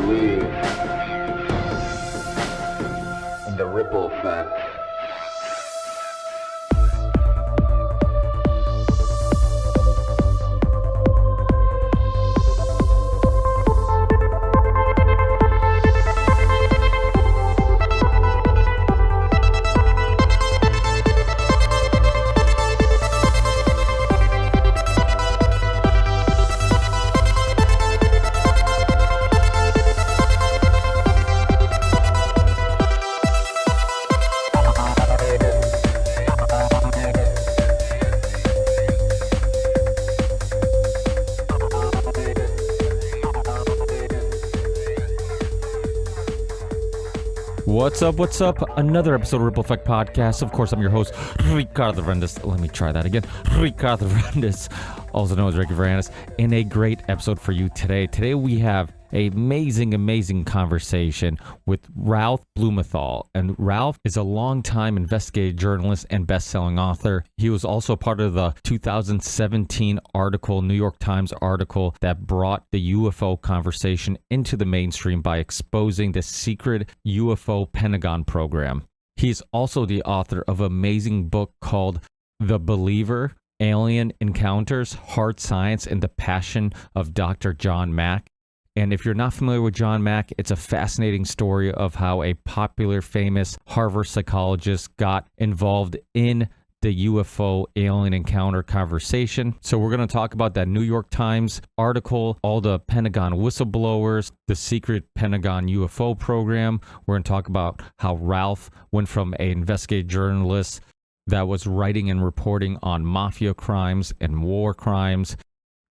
believe in the ripple effect. What's up? Another episode of Ripple Effect Podcast. Of course, I'm your host, Ricardo Varandas. Let me try that again. Ricardo Varandas, also known as Ricky Varandas, and a great episode for you today. Today we have an amazing conversation with Ralph Blumenthal. And Ralph is a longtime investigative journalist and best-selling author. He was also part of the 2017 article, New York Times article, that brought the UFO conversation into the mainstream by exposing the secret UFO Pentagon program. He's also the author of an amazing book called The Believer: Alien Encounters, Hard Science, and the Passion of Dr. John Mack. And if you're not familiar with John Mack, it's a fascinating story of how a popular, famous Harvard psychologist got involved in the UFO alien encounter conversation. So we're going to talk about that New York Times article, all the Pentagon whistleblowers, the secret Pentagon UFO program. We're going to talk about how Ralph went from an investigative journalist that was writing and reporting on mafia crimes and war crimes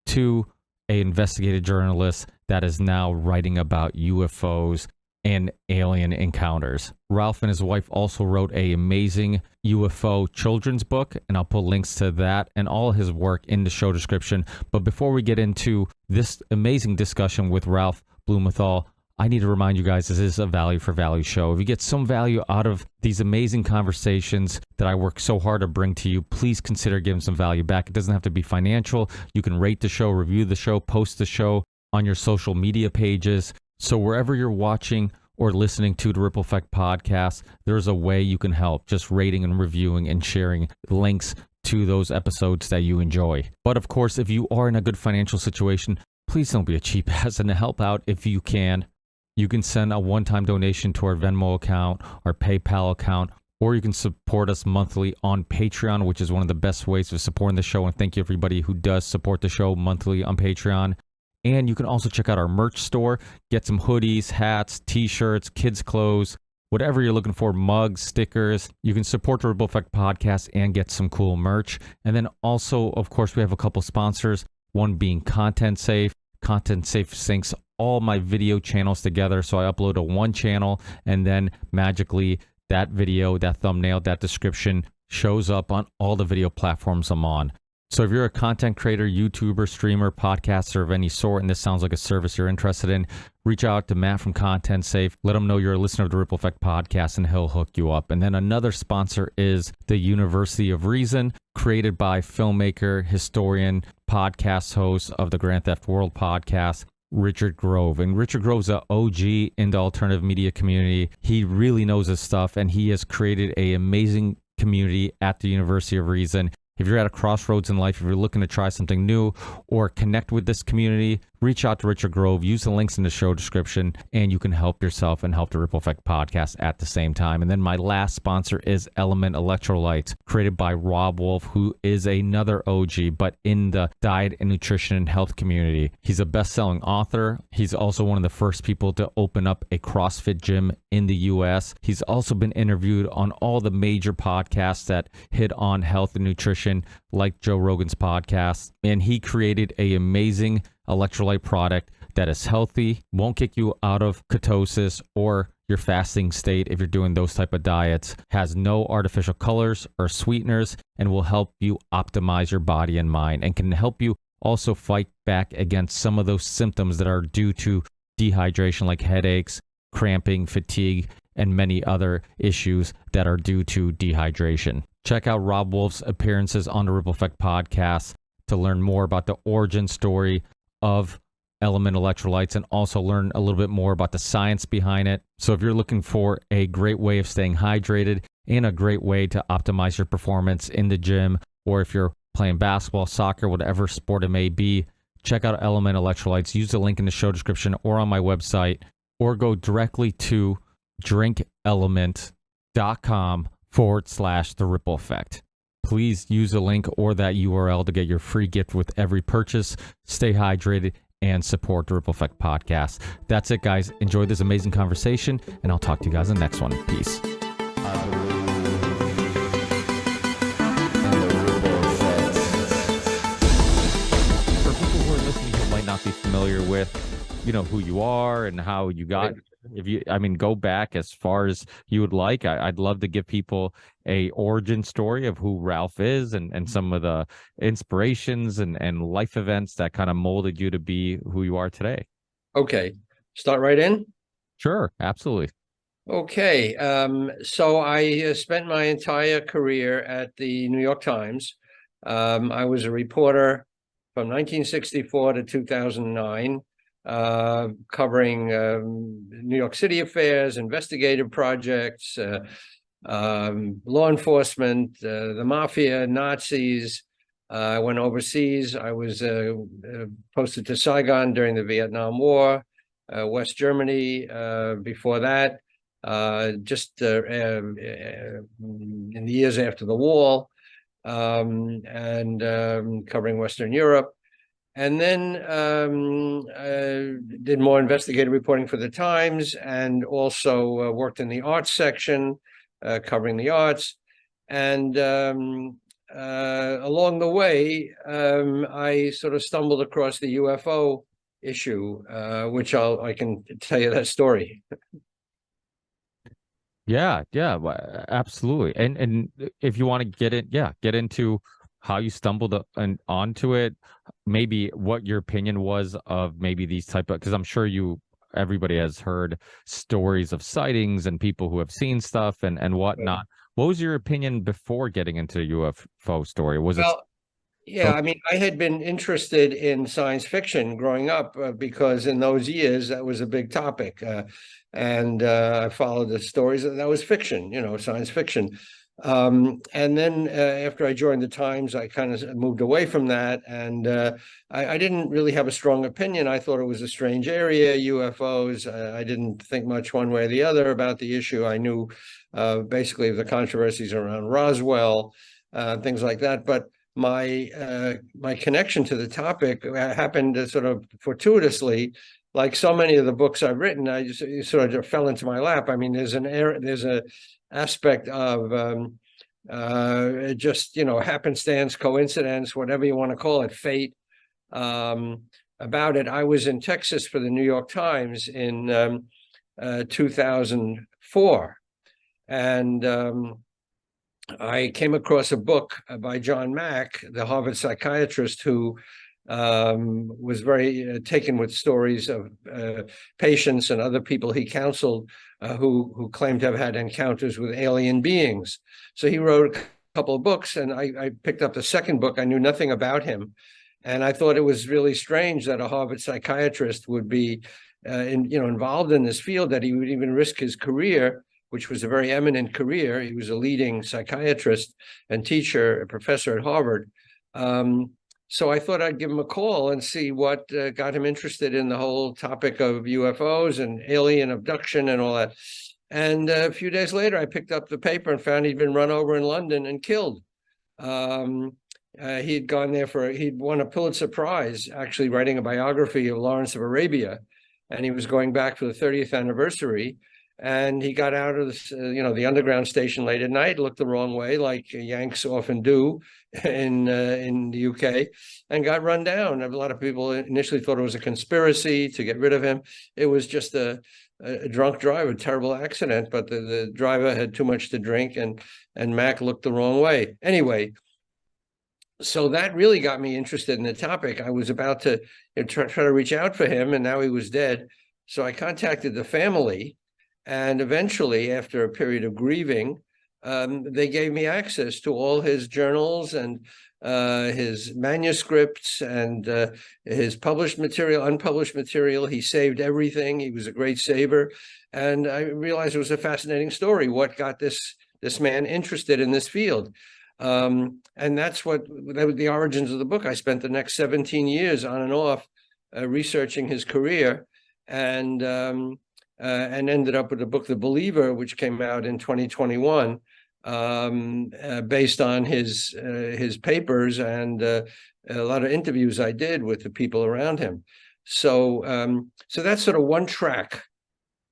to an investigative journalist that is now writing about UFOs and alien encounters. Ralph and his wife also wrote an amazing UFO children's book, and I'll put links to that and all his work in the show description. But before we get into this amazing discussion with Ralph Blumenthal, I need to remind you guys this is a value for value show. If you get some value out of these amazing conversations that I work so hard to bring to you, please consider giving some value back. It doesn't have to be financial. You can rate the show, review the show, post the show on your social media pages. So wherever you're watching or listening to the Ripple Effect podcast, there's a way you can help, just rating and reviewing and sharing links to those episodes that you enjoy. But of course, if you are in a good financial situation, please don't be a cheap ass and help out if you can. You can send a one-time donation to our Venmo account, our PayPal account, or you can support us monthly on Patreon, which is one of the best ways of supporting the show. And thank you everybody who does support the show monthly on Patreon. And you can also check out our merch store, get some hoodies, hats, t-shirts, kids' clothes, whatever you're looking for, mugs, stickers. You can support the Ripple Effect podcast and get some cool merch. And then also, of course, we have a couple sponsors, one being Content Safe. Content Safe syncs all my video channels together, so I upload to one channel, and then magically that video, that thumbnail, that description shows up on all the video platforms I'm on. So if you're a content creator, YouTuber, streamer, podcaster of any sort, and this sounds like a service you're interested in, reach out to Matt from Content Safe. Let him know you're a listener of the Ripple Effect podcast, and he'll hook you up. And then another sponsor is the University of Reason, created by filmmaker, historian, podcast host of the Grand Theft World podcast, Richard Grove. And Richard Grove's an OG in the alternative media community. He really knows his stuff, and he has created an amazing community at the University of Reason. If you're at a crossroads in life, if you're looking to try something new or connect with this community, reach out to Richard Grove, use the links in the show description, and you can help yourself and help the Ripple Effect podcast at the same time. And then my last sponsor is Element Electrolytes, created by Rob Wolf, who is another OG, but in the diet and nutrition and health community. He's a best-selling author. He's also one of the first people to open up a CrossFit gym in the U.S. He's also been interviewed on all the major podcasts that hit on health and nutrition, like Joe Rogan's podcast. And he created an amazing electrolyte product that is healthy, won't kick you out of ketosis or your fasting state if you're doing those type of diets, has no artificial colors or sweeteners, and will help you optimize your body and mind, and can help you also fight back against some of those symptoms that are due to dehydration, like headaches, cramping, fatigue, and many other issues that are due to dehydration. Check out Rob Wolf's appearances on the Ripple Effect podcast to learn more about the origin story of Element electrolytes and also learn a little bit more about the science behind it. So if you're looking for a great way of staying hydrated and a great way to optimize your performance in the gym, or if you're playing basketball, soccer, whatever sport it may be, check out Element electrolytes. Use the link in the show description or on my website, or go directly to drinkelement.com/the ripple effect. Please use the link or that URL to get your free gift with every purchase. Stay hydrated and support the Ripple Effect podcast. That's it, guys. Enjoy this amazing conversation, and I'll talk to you guys in the next one. Peace. For people who are listening who might not be familiar with, who you are and how you got, go back as far as you would like. I'd love to give people a origin story of who Ralph is and some of the inspirations and life events that kind of molded you to be who you are today. Okay. Start right in? Sure. Absolutely. Okay. So I spent my entire career at the New York Times. I was a reporter from 1964 to 2009. Covering New York City affairs, investigative projects, law enforcement, the mafia, Nazis. I went overseas. I was posted to Saigon during the Vietnam War, West Germany before that, just in the years after the wall, and covering Western Europe. And then did more investigative reporting for the Times, and also worked in the arts section, covering the arts. And along the way, I sort of stumbled across the UFO issue, which I can tell you that story. Yeah, absolutely. And if you want to get into how you stumbled onto it, maybe what your opinion was of maybe these type of, because I'm sure everybody has heard stories of sightings and people who have seen stuff and whatnot. Right. What was your opinion before getting into the UFO story? Yeah, I had been interested in science fiction growing up because in those years that was a big topic, and I followed the stories that was fiction, science fiction. And then after I joined the Times, I kind of moved away from that, and I didn't really have a strong opinion. I thought it was a strange area, UFOs. I didn't think much one way or the other about the issue. I knew basically the controversies around Roswell, things like that. But my connection to the topic happened sort of fortuitously. Like so many of the books I've written, I just sort of fell into my lap. There's a aspect of just happenstance, coincidence, whatever you want to call it, fate, about it. I was in Texas for the New York Times in 2004, and I came across a book by John Mack, the Harvard psychiatrist, who was very taken with stories of patients and other people he counseled who claimed to have had encounters with alien beings. So he wrote a couple of books, and I picked up the second book. I knew nothing about him, and I thought it was really strange that a Harvard psychiatrist would be involved in this field, that he would even risk his career, which was a very eminent career. He was a leading psychiatrist and teacher, a professor at Harvard. So I thought I'd give him a call and see what got him interested in the whole topic of UFOs and alien abduction and all that. And a few days later, I picked up the paper and found he'd been run over in London and killed. He'd gone there he'd won a Pulitzer Prize, actually writing a biography of Lawrence of Arabia. And he was going back for the 30th anniversary. And he got out of the underground station late at night, looked the wrong way, like Yanks often do in the UK, and got run down. A lot of people initially thought it was a conspiracy to get rid of him. It was just a drunk driver, terrible accident, but the driver had too much to drink, and Mac looked the wrong way. Anyway, so that really got me interested in the topic. I was about to try to reach out for him, and now he was dead. So I contacted the family. And eventually, after a period of grieving, they gave me access to all his journals and his manuscripts and his published material, unpublished material. He saved everything. He was a great saver. And I realized it was a fascinating story. What got this man interested in this field? And that was the origins of the book. I spent the next 17 years on and off researching his career, and ended up with the book The Believer, which came out in 2021, based on his papers and a lot of interviews I did with the people around him. So that's sort of one track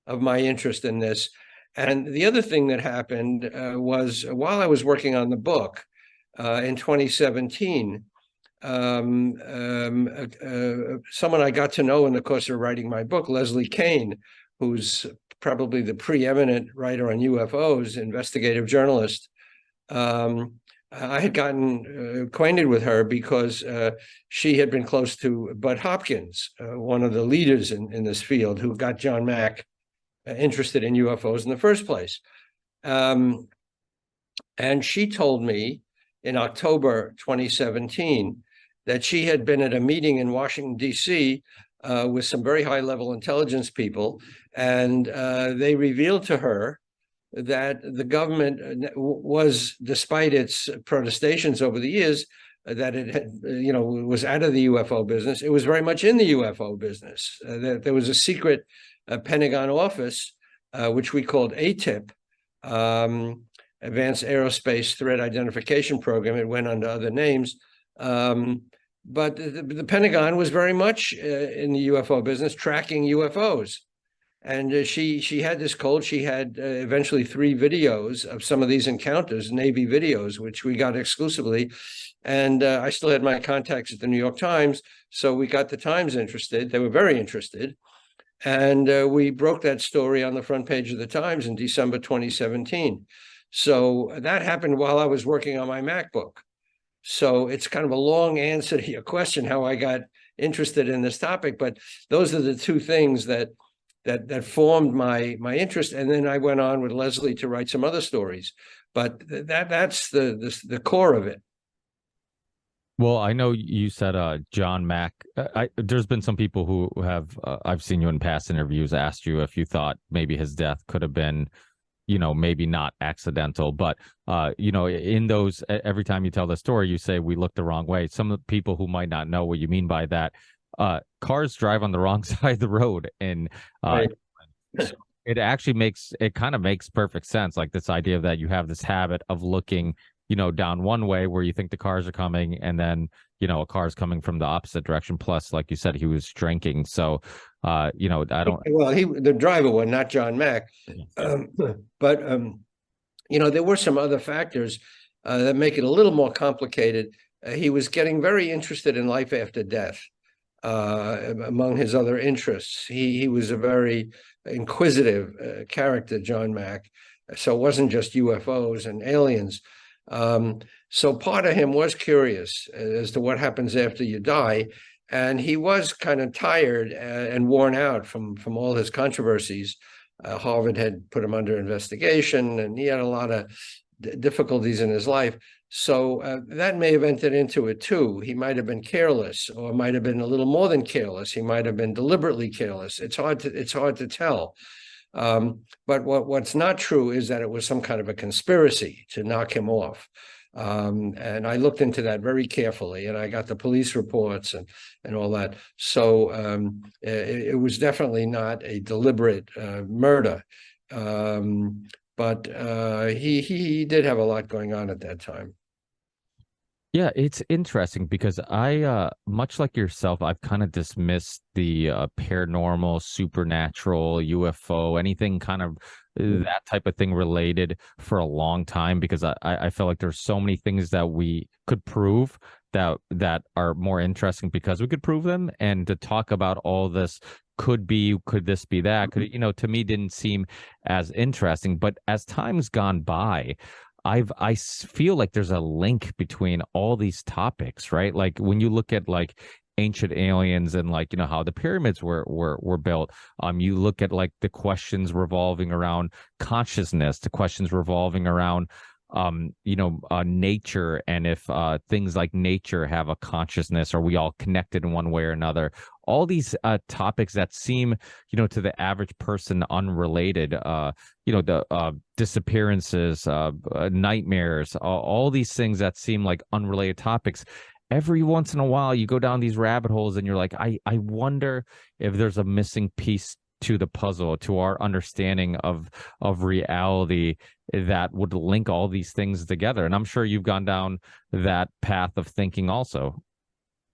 of my interest in this. And the other thing that happened was while I was working on the book in 2017, someone I got to know in the course of writing my book, Leslie Kean, who's probably the preeminent writer on UFOs, investigative journalist. I had gotten acquainted with her because she had been close to Bud Hopkins, one of the leaders in this field, who got John Mack interested in UFOs in the first place. And she told me in October 2017 that she had been at a meeting in Washington, D.C. With some very high-level intelligence people, and they revealed to her that the government was, despite its protestations over the years, that it had, was out of the UFO business. It was very much in the UFO business. That there was a secret Pentagon office, which we called ATIP, Advanced Aerospace Threat Identification Program. It went under other names. But the Pentagon was very much in the UFO business, tracking UFOs. And she had this cold. She had eventually 3 videos of some of these encounters, Navy videos, which we got exclusively. And I still had my contacts at the New York Times. So we got the Times interested. They were very interested. And we broke that story on the front page of the Times in December 2017. So that happened while I was working on my MacBook. So it's kind of a long answer to your question, how I got interested in this topic. But those are the two things that formed my interest. And then I went on with Leslie to write some other stories. But that's the core of it. Well, I know you said John Mack. There's been some people who have, I've seen you in past interviews, asked you if you thought maybe his death could have been, maybe not accidental, but, in those, every time you tell the story, you say we looked the wrong way. Some of the people who might not know what you mean by that, cars drive on the wrong side of the road. And Right. it kind of makes perfect sense. Like this idea that you have this habit of looking down one way where you think the cars are coming, and then, a car's coming from the opposite direction. Plus, like you said, he was drinking. So, I don't. Well, the driver was not John Mack. But, there were some other factors that make it a little more complicated. He was getting very interested in life after death. Among his other interests, he was a very inquisitive character, John Mack. So it wasn't just UFOs and aliens. So part of him was curious as to what happens after you die. And he was kind of tired and worn out from all his controversies. Harvard had put him under investigation, and he had a lot of difficulties in his life. So that may have entered into it too. He might have been careless, or might have been a little more than careless. He might have been deliberately careless. It's hard to tell. But what's not true is that it was some kind of a conspiracy to knock him off. And I looked into that very carefully, and I got the police reports and all that. So it was definitely not a deliberate murder. But he did have a lot going on at that time. Yeah, it's interesting because I, much like yourself, I've kind of dismissed the paranormal, supernatural, UFO, anything kind of that type of thing related for a long time, because I feel like there's so many things that we could prove that are more interesting because we could prove them. And to talk about all this could this be that, to me didn't seem as interesting. But as time's gone by, I feel like there's a link between all these topics, right? Like when you look at like ancient aliens and like, how the pyramids were built. You look at like the questions revolving around consciousness, the questions revolving around nature, and if things like nature have a consciousness, are we all connected in one way or another? All these topics that seem, to the average person unrelated, the disappearances, nightmares, all these things that seem like unrelated topics. Every once in a while, you go down these rabbit holes and you're like, I wonder if there's a missing piece to the puzzle, to our understanding of reality, that would link all these things together. And I'm sure you've gone down that path of thinking also.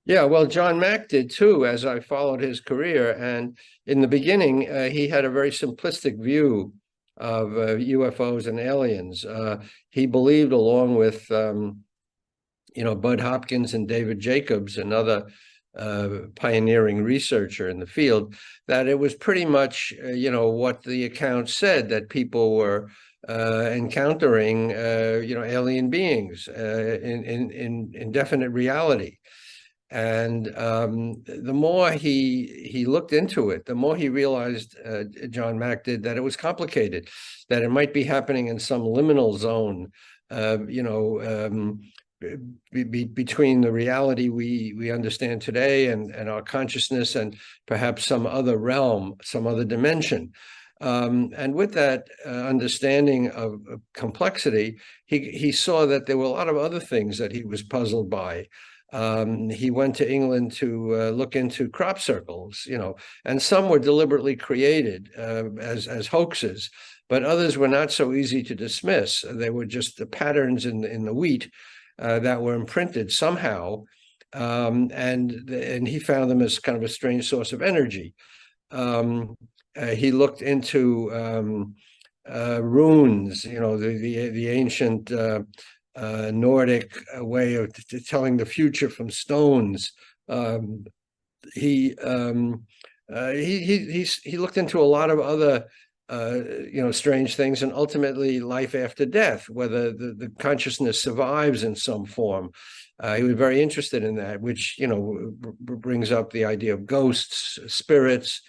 Yeah, well, John Mack did too, as I followed his career. And in the beginning, he had a very simplistic view of UFOs and aliens. He believed, along with Bud Hopkins and David Jacobs, another pioneering researcher in the field, that it was pretty much what the account said, that people were encountering alien beings in definite reality. And the more he looked into it, the more he realized, John Mack did, that it was complicated, that it might be happening in some liminal zone, between the reality we understand today and our consciousness, and perhaps some other realm, some other dimension. And with that understanding of complexity, he saw that there were a lot of other things that he was puzzled by. He went to England to look into crop circles, and some were deliberately created as hoaxes, but others were not so easy to dismiss. They were just the patterns in the wheat that were imprinted somehow, and he found them as kind of a strange source of energy. He looked into runes, the ancient Nordic way of telling the future from stones. He looked into a lot of other strange things, and ultimately life after death, whether the consciousness survives in some form. He was very interested in that, which brings up the idea of ghosts, spirits,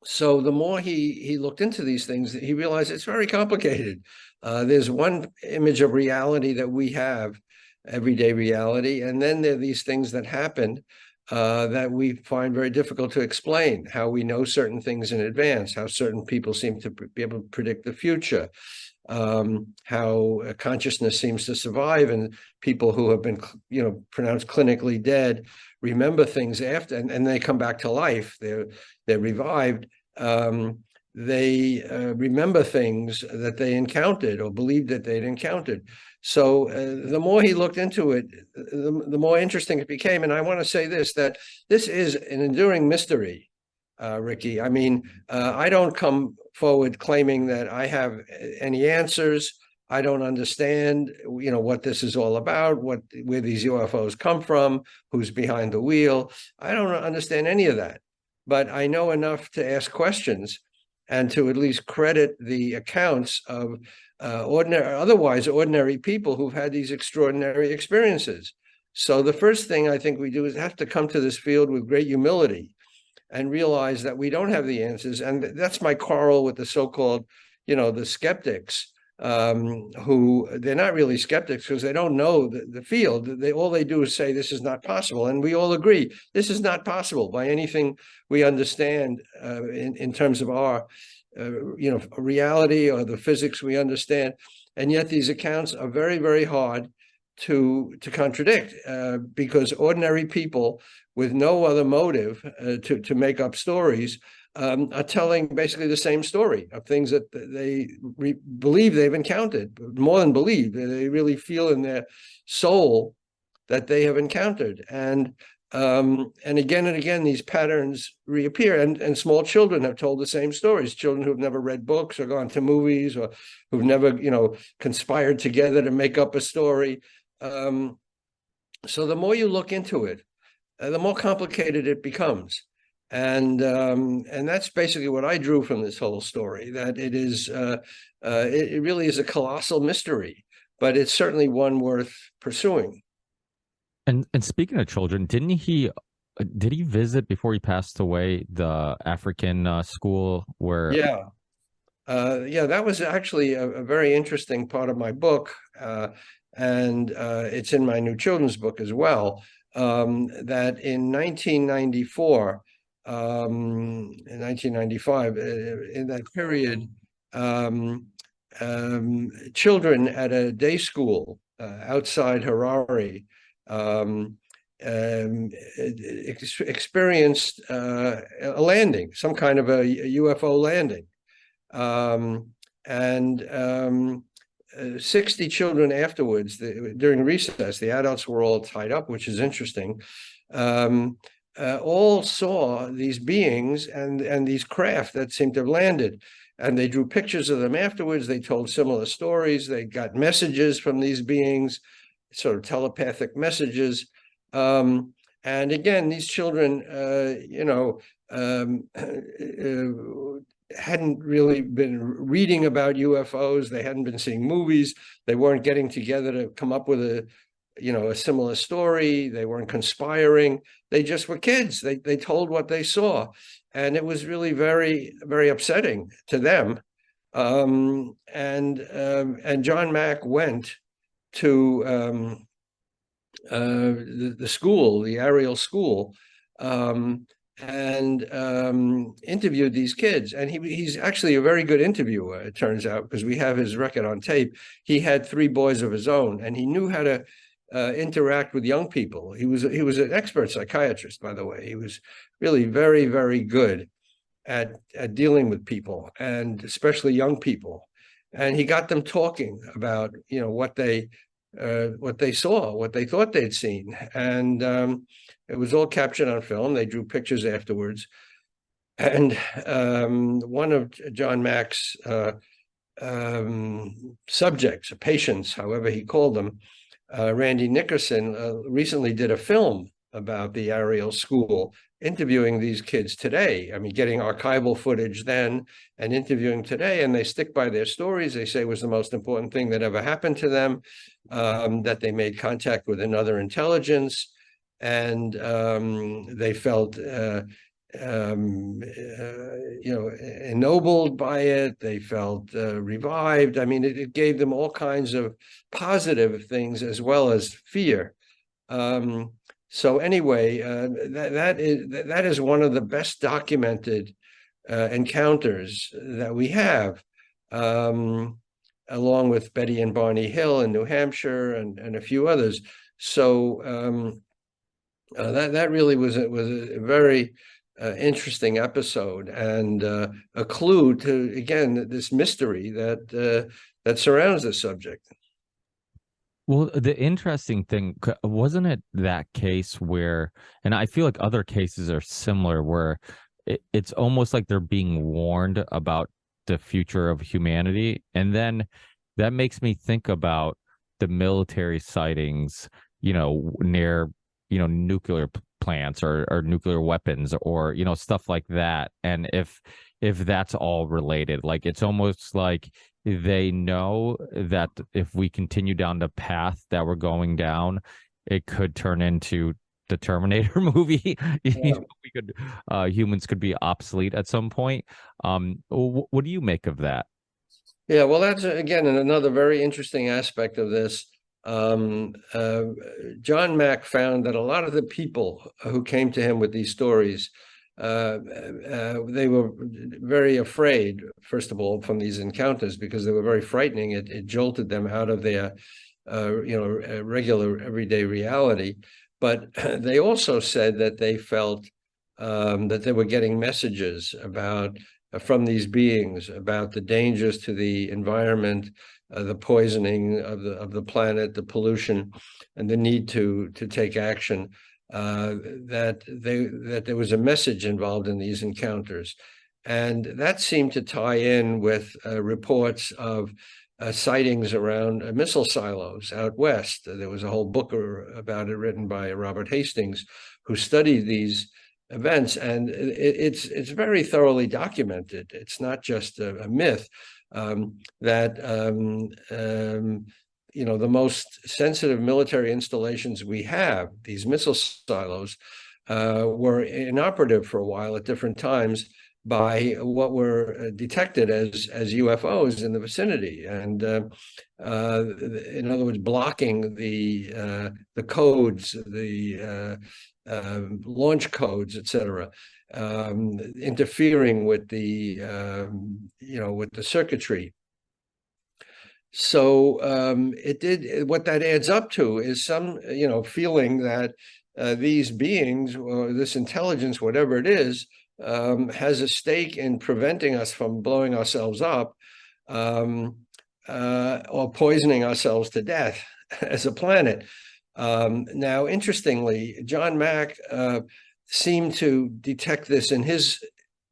so the more he looked into these things, he realized it's very complicated. There's one image of reality that we have, everyday reality, and then there are these things that happen that we find very difficult to explain. How we know certain things in advance, how certain people seem to be able to predict the future, how consciousness seems to survive, and people who have been pronounced clinically dead remember things after, and they come back to life. They're revived. They remember things that they encountered or believed that they'd encountered. So the more he looked into it, the more interesting it became. And I want to say this, that this is an enduring mystery, Ricky. I mean, I don't come forward claiming that I have any answers. I don't understand, what this is all about, where these UFOs come from, who's behind the wheel. I don't understand any of that, but I know enough to ask questions and to at least credit the accounts of otherwise ordinary people who've had these extraordinary experiences. So the first thing I think we do is have to come to this field with great humility and realize that we don't have the answers. And that's my quarrel with the so-called, the skeptics, who they're not really skeptics because they don't know the field. All they do is say this is not possible, and we all agree this is not possible by anything we understand in terms of our reality or the physics we understand. And yet these accounts are very, very hard to contradict because ordinary people with no other motive to make up stories are telling basically the same story of things that they believe they've encountered. More than believe, they really feel in their soul that they have encountered. And again and again, these patterns reappear. And small children have told the same stories. Children who've never read books or gone to movies, or who've never, conspired together to make up a story. So the more you look into it, the more complicated it becomes. And that's basically what I drew from this whole story, that it is it really is a colossal mystery, but it's certainly one worth pursuing. And speaking of children, did he visit before he passed away the African school where? Yeah. Yeah, that was actually a very interesting part of my book, and it's in my new children's book as well. That in 1994, in 1995, in that period, um, children at a day school outside Harare um, experienced a landing, some kind of a UFO landing. Um, and 60 children afterwards, during recess, the adults were all tied up, which is interesting. Um, all saw these beings and these craft that seemed to have landed. And they drew pictures of them afterwards. They told similar stories. They got messages from these beings, sort of telepathic messages. And again, these children, hadn't really been reading about UFOs. They hadn't been seeing movies. They weren't getting together to come up with a similar story. They weren't conspiring. They just were kids. They told what they saw, and it was really very, very upsetting to them. And John Mack went to the school, the Ariel school, and interviewed these kids. And he's actually a very good interviewer, it turns out, because we have his record on tape. He had three boys of his own, and he knew how to interact with young people. He was an expert psychiatrist, by the way. He was really very, very good at dealing with people, and especially young people. And he got them talking about what they saw, what they thought they'd seen, and it was all captured on film. They drew pictures afterwards, and one of John Mack's subjects, patients, however he called them, Randy Nickerson, recently did a film about the Ariel School, interviewing these kids today. I mean, getting archival footage then and interviewing today, and they stick by their stories. They say it was the most important thing that ever happened to them, that they made contact with another intelligence, and they felt ennobled by it. They felt revived. I mean, it gave them all kinds of positive things as well as fear. So anyway, that is one of the best documented encounters that we have, along with Betty and Barney Hill in New Hampshire and a few others. So that really was a very interesting episode, and a clue to, again, this mystery that surrounds the subject. Well, the interesting thing, wasn't it that case where, and I feel like other cases are similar, where it's almost like they're being warned about the future of humanity. And then that makes me think about the military sightings, near, nuclear plants or nuclear weapons, or, stuff like that. And if that's all related, like it's almost like they know that if we continue down the path that we're going down, it could turn into the Terminator movie. Yeah. We could, humans could be obsolete at some point. What do you make of that? Yeah, well, that's again another very interesting aspect of this. John Mack found that a lot of the people who came to him with these stories, they were very afraid, first of all, from these encounters, because they were very frightening. It jolted them out of their, regular everyday reality. But they also said that they felt that they were getting messages from these beings about the dangers to the environment, the poisoning of the planet, the pollution, and the need to take action. That there was a message involved in these encounters, and that seemed to tie in with reports of sightings around missile silos out west. There was a whole book about it written by Robert Hastings, who studied these events, and it's very thoroughly documented. It's not just a myth, that the most sensitive military installations we have, these missile silos, were inoperative for a while at different times by what were detected as UFOs in the vicinity, and in other words, blocking the codes, the launch codes, etc., interfering with the with the circuitry. So it did. What that adds up to is some feeling that these beings or this intelligence, whatever it is, has a stake in preventing us from blowing ourselves up or poisoning ourselves to death as a planet. Now, interestingly, John Mack seemed to detect this in his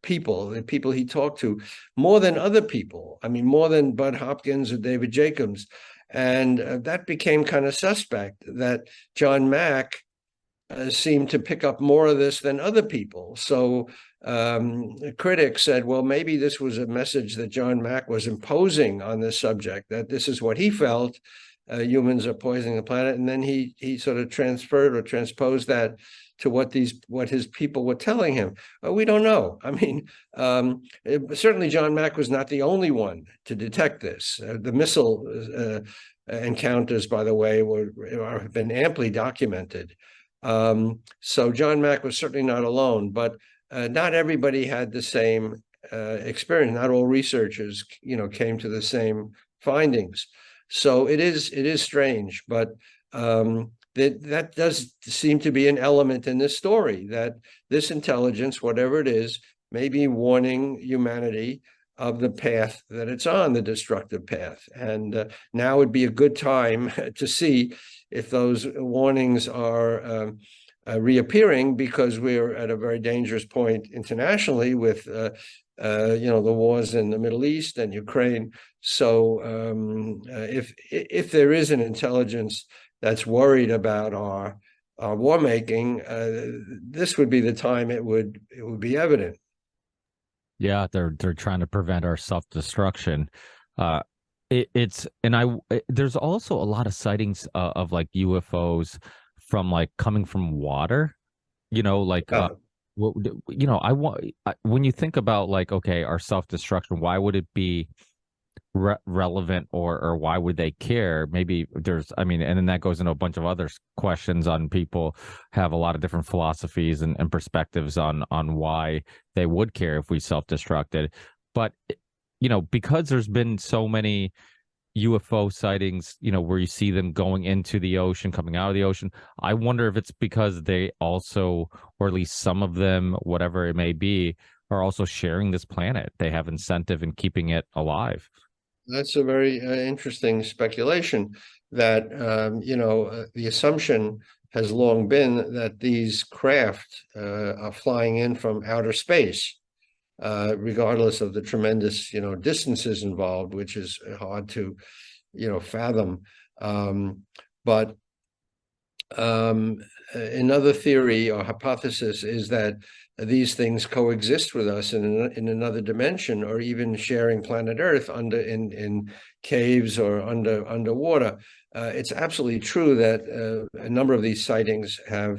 people, the people he talked to, more than other people. I mean, more than Bud Hopkins or David Jacobs. And that became kind of suspect, that John Mack seemed to pick up more of this than other people. So critics said, well, maybe this was a message that John Mack was imposing on this subject, that this is what he felt, humans are poisoning the planet. And then he sort of transferred or transposed that to what his people were telling him. We don't know. I mean, certainly John Mack was not the only one to detect this. The missile encounters, by the way, have been amply documented. So John Mack was certainly not alone, but not everybody had the same experience. Not all researchers, came to the same findings. So it is strange, but that does seem to be an element in this story, that this intelligence, whatever it is, may be warning humanity of the path that it's on, the destructive path. And now would be a good time to see if those warnings are reappearing, because we're at a very dangerous point internationally with the wars in the Middle East and Ukraine. So if there is an intelligence that's worried about our war making, this would be the time it would be evident. Yeah, they're trying to prevent our self-destruction. There's also a lot of sightings of like UFOs from like coming from water, when you think about like, okay, our self-destruction, why would it be relevant, or why would they care? Maybe and then that goes into a bunch of other questions on people have a lot of different philosophies and perspectives on why they would care if we self-destructed. But because there's been so many UFO sightings, where you see them going into the ocean, coming out of the ocean, I wonder if it's because they also, or at least some of them, whatever it may be, are also sharing this planet. They have incentive in keeping it alive. That's a very interesting speculation, that, the assumption has long been that these craft are flying in from outer space, regardless of the tremendous, distances involved, which is hard to, fathom. But another theory or hypothesis is that these things coexist with us in another dimension, or even sharing planet Earth in caves or underwater. It's absolutely true that a number of these sightings have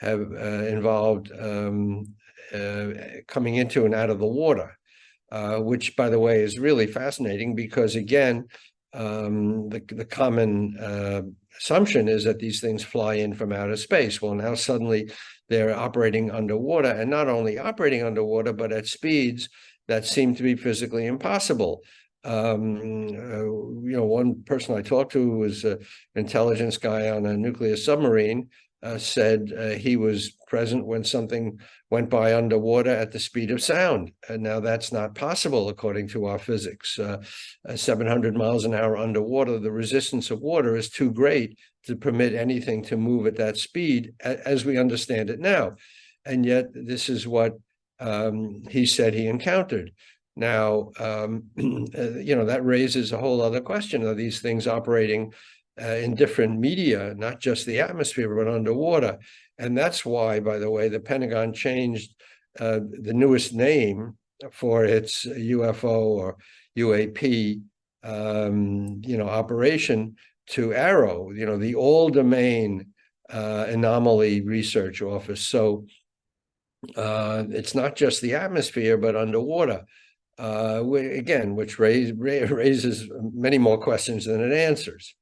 involved coming into and out of the water, which, by the way, is really fascinating, because again, the common assumption is that these things fly in from outer space. Well, now suddenly they're operating underwater, and not only operating underwater, but at speeds that seem to be physically impossible. One person I talked to, who was an intelligence guy on a nuclear submarine, said he was present when something went by underwater at the speed of sound. And now that's not possible according to our physics. 700 miles an hour underwater, the resistance of water is too great to permit anything to move at that speed as we understand it now. And yet this is what he said he encountered. Now, that raises a whole other question. Are these things operating in different media, not just the atmosphere, but underwater? And that's why, by the way, the Pentagon changed the newest name for its UFO or UAP, operation to ARROW, the all domain anomaly research office. So it's not just the atmosphere, but underwater. Which raises many more questions than it answers.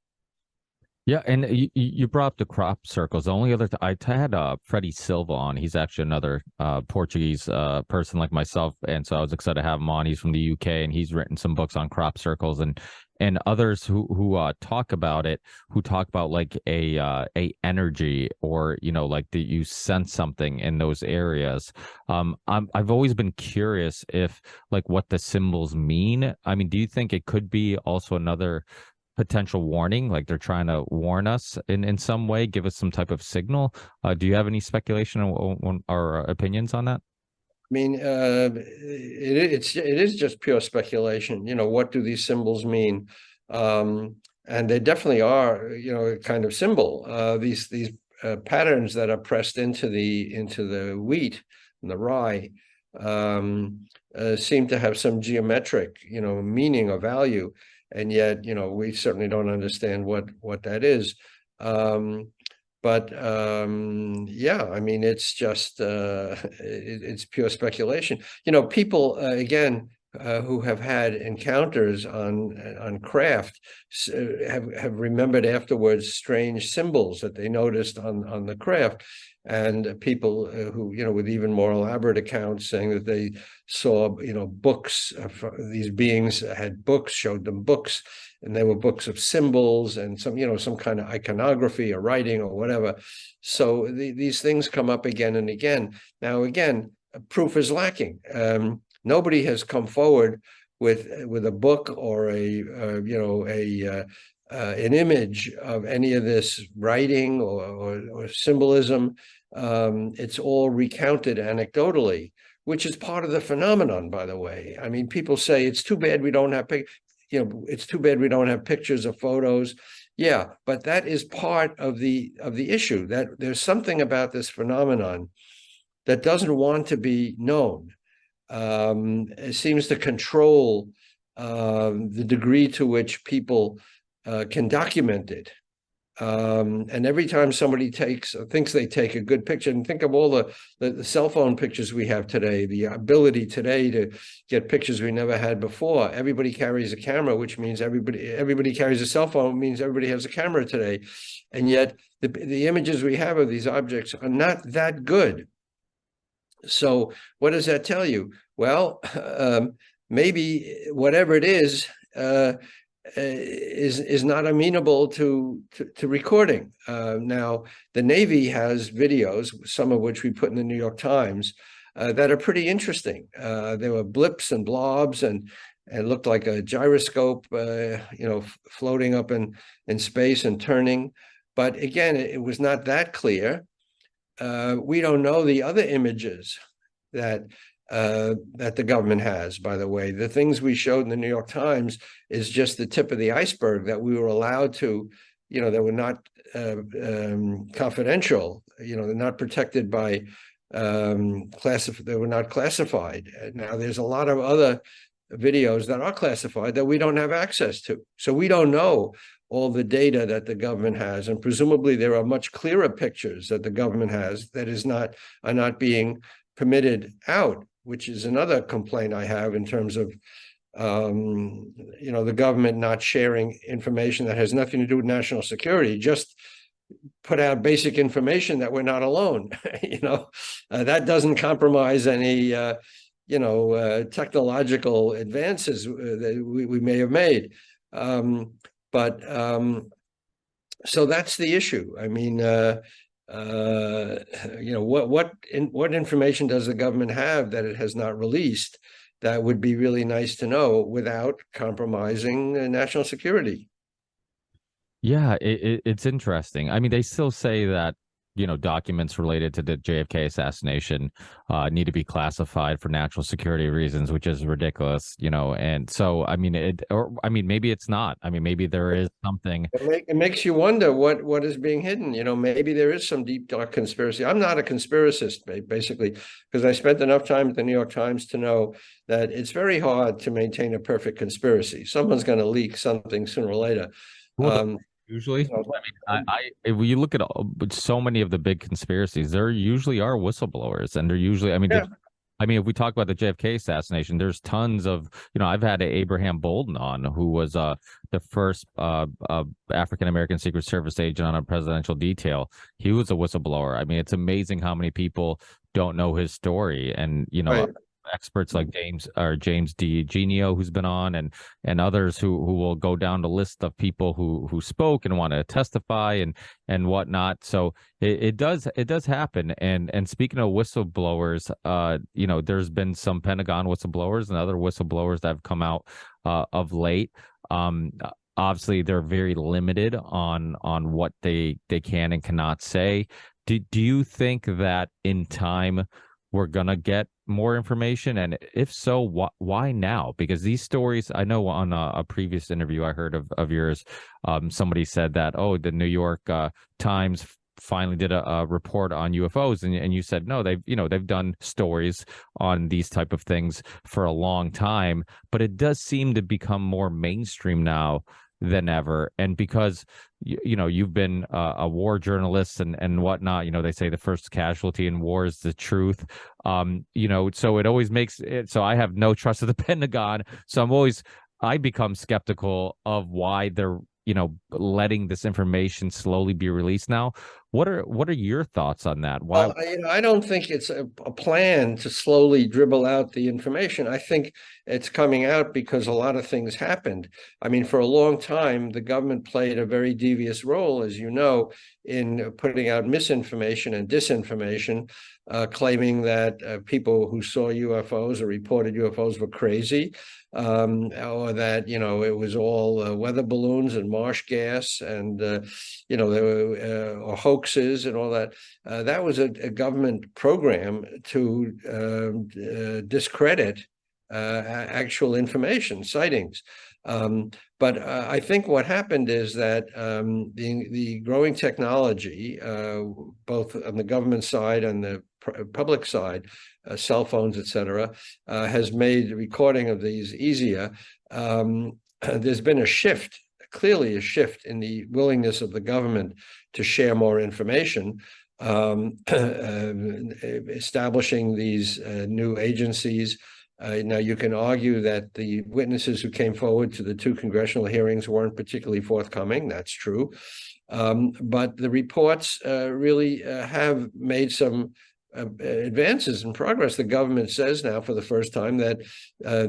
Yeah, and you brought up the crop circles. The only other I had Freddie Silva on. He's actually another Portuguese person like myself, and so I was excited to have him on. He's from the UK, and he's written some books on crop circles and others who talk about it, who talk about like a energy, or like that you sense something in those areas. I've always been curious if like what the symbols mean. I mean, do you think it could be also another potential warning, like they're trying to warn us in some way, give us some type of signal? Do you have any speculation or opinions on that? I mean, it is just pure speculation. What do these symbols mean? And they definitely are, a kind of symbol. These patterns that are pressed into the wheat and the rye seem to have some geometric, meaning or value. And yet, we certainly don't understand what that is. Yeah, I mean, it's just it's pure speculation. People again who have had encounters on craft have remembered afterwards strange symbols that they noticed on the craft. And people who, with even more elaborate accounts saying that they saw, books, these beings had books, showed them books, and they were books of symbols and some kind of iconography or writing or whatever. So these things come up again and again. Now, again, proof is lacking. Nobody has come forward with a book or an image of any of this writing or symbolism. It's all recounted anecdotally, which is part of the phenomenon, by the way. I mean, people say it's too bad we don't have it's too bad we don't have pictures or photos. Yeah, but that is part of the issue, that there's something about this phenomenon that doesn't want to be known. It seems to control the degree to which people can document it. And every time somebody thinks they take a good picture, and think of all the cell phone pictures we have today, the ability today to get pictures we never had before. Everybody carries a camera, which means everybody carries a cell phone, means everybody has a camera today. And yet the images we have of these objects are not that good. So what does that tell you? Well, maybe whatever it is not amenable to recording. Now, the Navy has videos, some of which we put in the New York Times, that are pretty interesting. There were blips and blobs, and it looked like a gyroscope, floating up in space and turning. But again, it was not that clear. We don't know the other images that the government has, by the way. The things we showed in the New York Times is just the tip of the iceberg that we were allowed to, that were not confidential, they're not protected by they were not classified. Now, there's a lot of other videos that are classified that we don't have access to. So we don't know all the data that the government has, and presumably there are much clearer pictures that the government has that are not being permitted out, which is another complaint I have in terms of the government not sharing information that has nothing to do with national security, just put out basic information that we're not alone. That doesn't compromise any technological advances that we may have made. So that's the issue. I mean, what information does the government have that it has not released that would be really nice to know without compromising national security? Yeah, it's interesting. I mean, they still say that, documents related to the JFK assassination need to be classified for national security reasons, which is ridiculous, And so, I mean, maybe it's not. I mean, maybe there is something. It makes you wonder what is being hidden. Maybe there is some deep, dark conspiracy. I'm not a conspiracist, basically, because I spent enough time at the New York Times to know that it's very hard to maintain a perfect conspiracy. Someone's going to leak something sooner or later. Well, Usually, You know, if you look at so many of the big conspiracies, there usually are whistleblowers, and they're usually, I mean, yeah, if we talk about the JFK assassination, there's tons of, I've had Abraham Bolden on, who was the first African American Secret Service agent on a presidential detail. He was a whistleblower. I mean, it's amazing how many people don't know his story, and right. experts like James D. Genio, who's been on, and others who will go down the list of people who spoke and want to testify and whatnot. So it does happen. And speaking of whistleblowers, there's been some Pentagon whistleblowers and other whistleblowers that have come out of late. Obviously, they're very limited on what they can and cannot say. Do you think that in time we're gonna get more information? And if so, why now? Because these stories, I know on a previous interview I heard of yours, somebody said that, oh, the New York Times finally did a report on UFOs, and you said no, they've done stories on these type of things for a long time, but it does seem to become more mainstream now than ever. And because you've been a war journalist and whatnot, they say the first casualty in war is the truth. So it always makes it so I have no trust of the Pentagon. So I become skeptical of why they're letting this information slowly be released now. What are your thoughts on that? Why? Well, I don't think it's a plan to slowly dribble out the information. I think it's coming out because a lot of things happened. I mean, for a long time, the government played a very devious role, as you know, in putting out misinformation and disinformation, claiming that people who saw UFOs or reported UFOs were crazy, or that, it was all weather balloons and marsh gas and, there were or hoaxes and all that. That was a government program to discredit actual information, sightings. But I think what happened is that the growing technology, both on the government side and the public side, cell phones, etc., has made recording of these easier. There's been clearly a shift in the willingness of the government to share more information, establishing these new agencies. Now, you can argue that the witnesses who came forward to the 2 congressional hearings weren't particularly forthcoming. That's true. But the reports really have made some advances in progress. The government says now for the first time that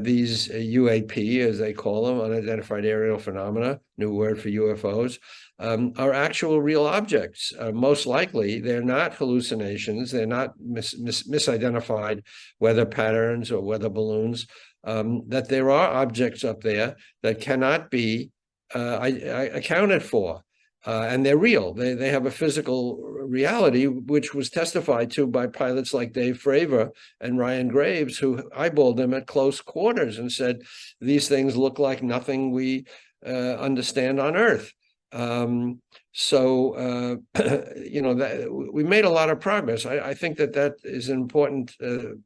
these UAP, as they call them, unidentified aerial phenomena, new word for UFOs, are actual real objects. Most likely, they're not hallucinations. They're not misidentified weather patterns or weather balloons. That there are objects up there that cannot be accounted for. And they're real. They have a physical reality, which was testified to by pilots like Dave Fravor and Ryan Graves, who eyeballed them at close quarters and said, these things look like nothing we understand on Earth. That we made a lot of progress. I think that is an important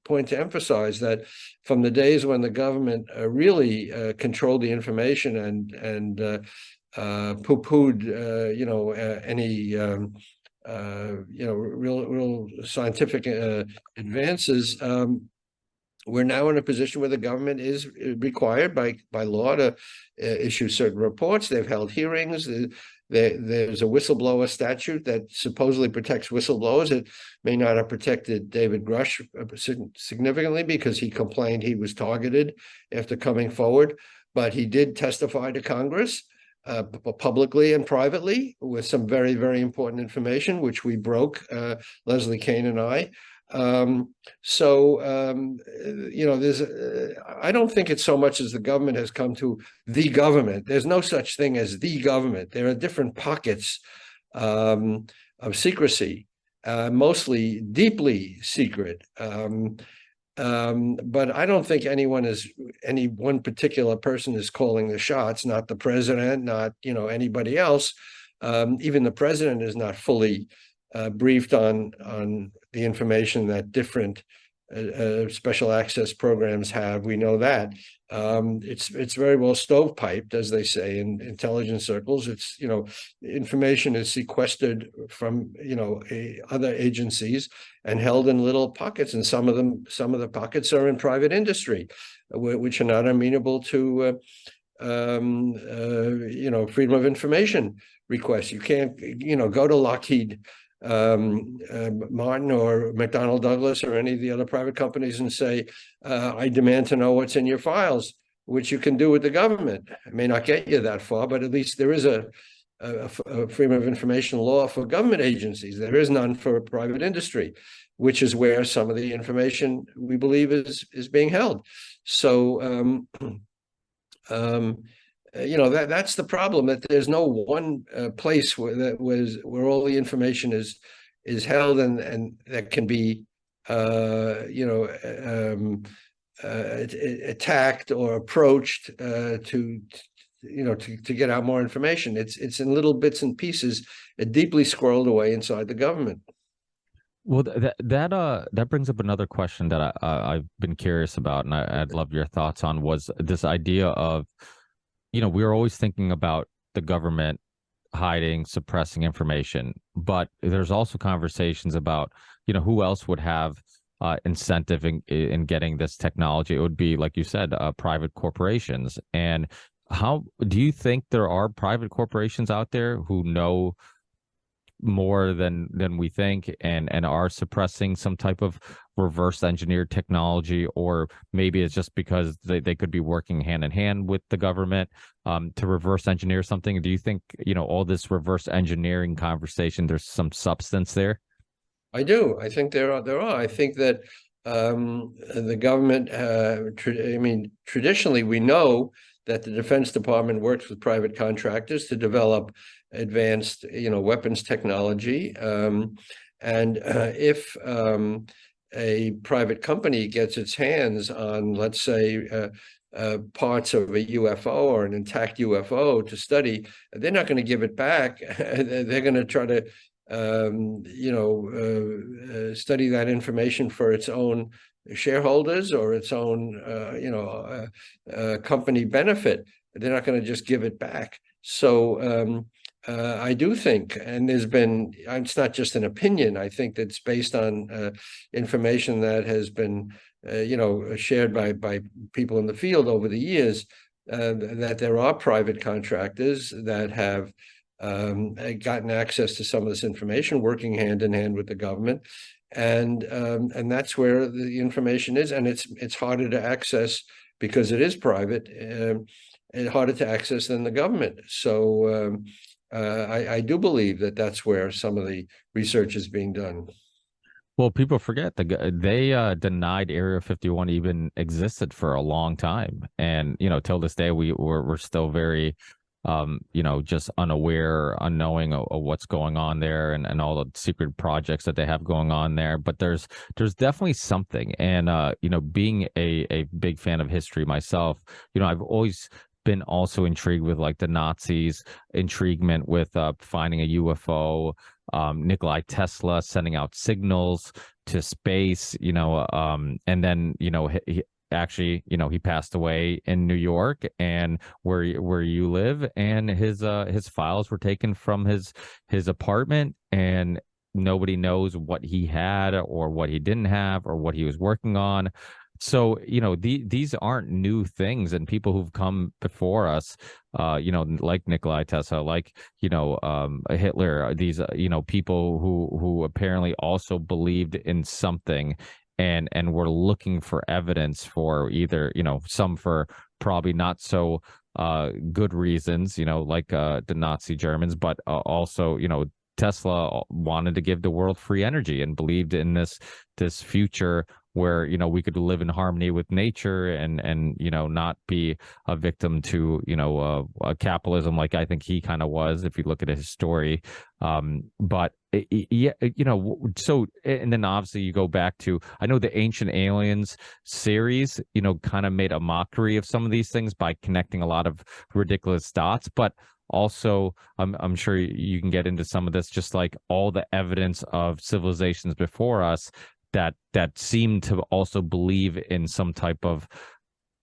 point to emphasize, that from the days when the government really controlled the information and poo-pooed, any real scientific advances. We're now in a position where the government is required by law to issue certain reports. They've held hearings. There's a whistleblower statute that supposedly protects whistleblowers. It may not have protected David Grush significantly because he complained he was targeted after coming forward, but he did testify to Congress publicly and privately with some very, very important information, which we broke, Leslie Kane and I. There's I don't think it's so much as the government has come to the government. There's no such thing as the government. There are different pockets of secrecy, mostly deeply secret. But I don't think any one particular person is calling the shots, not the president, not anybody else. Even the president is not fully briefed on the information that different special access programs have. We know that. It's very well stovepiped, as they say in intelligence circles. It's, information is sequestered from, other agencies and held in little pockets. And some of the pockets are in private industry, which are not amenable to, freedom of information requests. You can't, go to Lockheed Martin or McDonnell Douglas or any of the other private companies and say, I demand to know what's in your files, which you can do with the government. It may not get you that far, but at least there is a freedom of information law for government agencies. There is none for private industry, which is where some of the information we believe is being held. So, that's the problem, that there's no one place where all the information is held and that can be attacked or approached to get out more information. It's in little bits and pieces, deeply squirreled away inside the government. Well, that brings up another question that I've been curious about, and I'd love your thoughts on, was this idea of, we're always thinking about the government hiding, suppressing information, but there's also conversations about, who else would have incentive in getting this technology. It would be, like you said, private corporations. And how do you think there are private corporations out there who know more than we think and are suppressing some type of reverse engineered technology? Or maybe it's just because they could be working hand in hand with the government to reverse engineer something? Do you think, all this reverse engineering conversation, there's some substance there? I do. I think there are. I think that the government, traditionally, we know that the Defense Department works with private contractors to develop advanced, weapons technology. And if a private company gets its hands on, let's say, parts of a UFO or an intact UFO to study, they're not going to give it back. They're going to try to, study that information for its own shareholders or its own, company benefit. They're not going to just give it back. So I do think, and it's not just an opinion, I think that's based on information that has been, shared by people in the field over the years, that there are private contractors that have gotten access to some of this information, working hand in hand with the government. And that's where the information is. And it's harder to access because it is private, and harder to access than the government. So I do believe that that's where some of the research is being done. Well, people forget they denied Area 51 even existed for a long time. And, till this day, we're still very just unaware, unknowing of what's going on there and all the secret projects that they have going on there. But there's definitely something. And, being a big fan of history myself, I've always been also intrigued with like the Nazis' intriguement with finding a UFO, Nikolai Tesla sending out signals to space, and then, he actually, he passed away in New York, and where you live, and his files were taken from his apartment, and nobody knows what he had or what he didn't have or what he was working on. So, these aren't new things, and people who've come before us, like Nikolai Tesla, like, Hitler, these, people who apparently also believed in something and were looking for evidence for either, some for probably not so good reasons, like the Nazi Germans, but also, Tesla wanted to give the world free energy and believed in this future where, we could live in harmony with nature and not be a victim to, capitalism, like I think he kind of was, if you look at his story. But yeah, so, and then obviously you go back to, I know the Ancient Aliens series, kind of made a mockery of some of these things by connecting a lot of ridiculous dots, but also, I'm sure you can get into some of this, just like all the evidence of civilizations before us that seem to also believe in some type of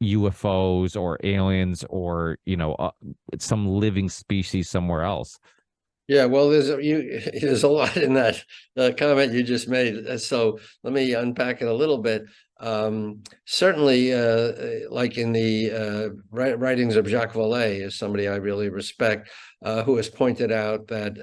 UFOs or aliens or some living species somewhere else. Yeah, well, there's a lot in that comment you just made. So let me unpack it a little bit. Certainly, like in the writings of Jacques Vallée, is somebody I really respect, who has pointed out that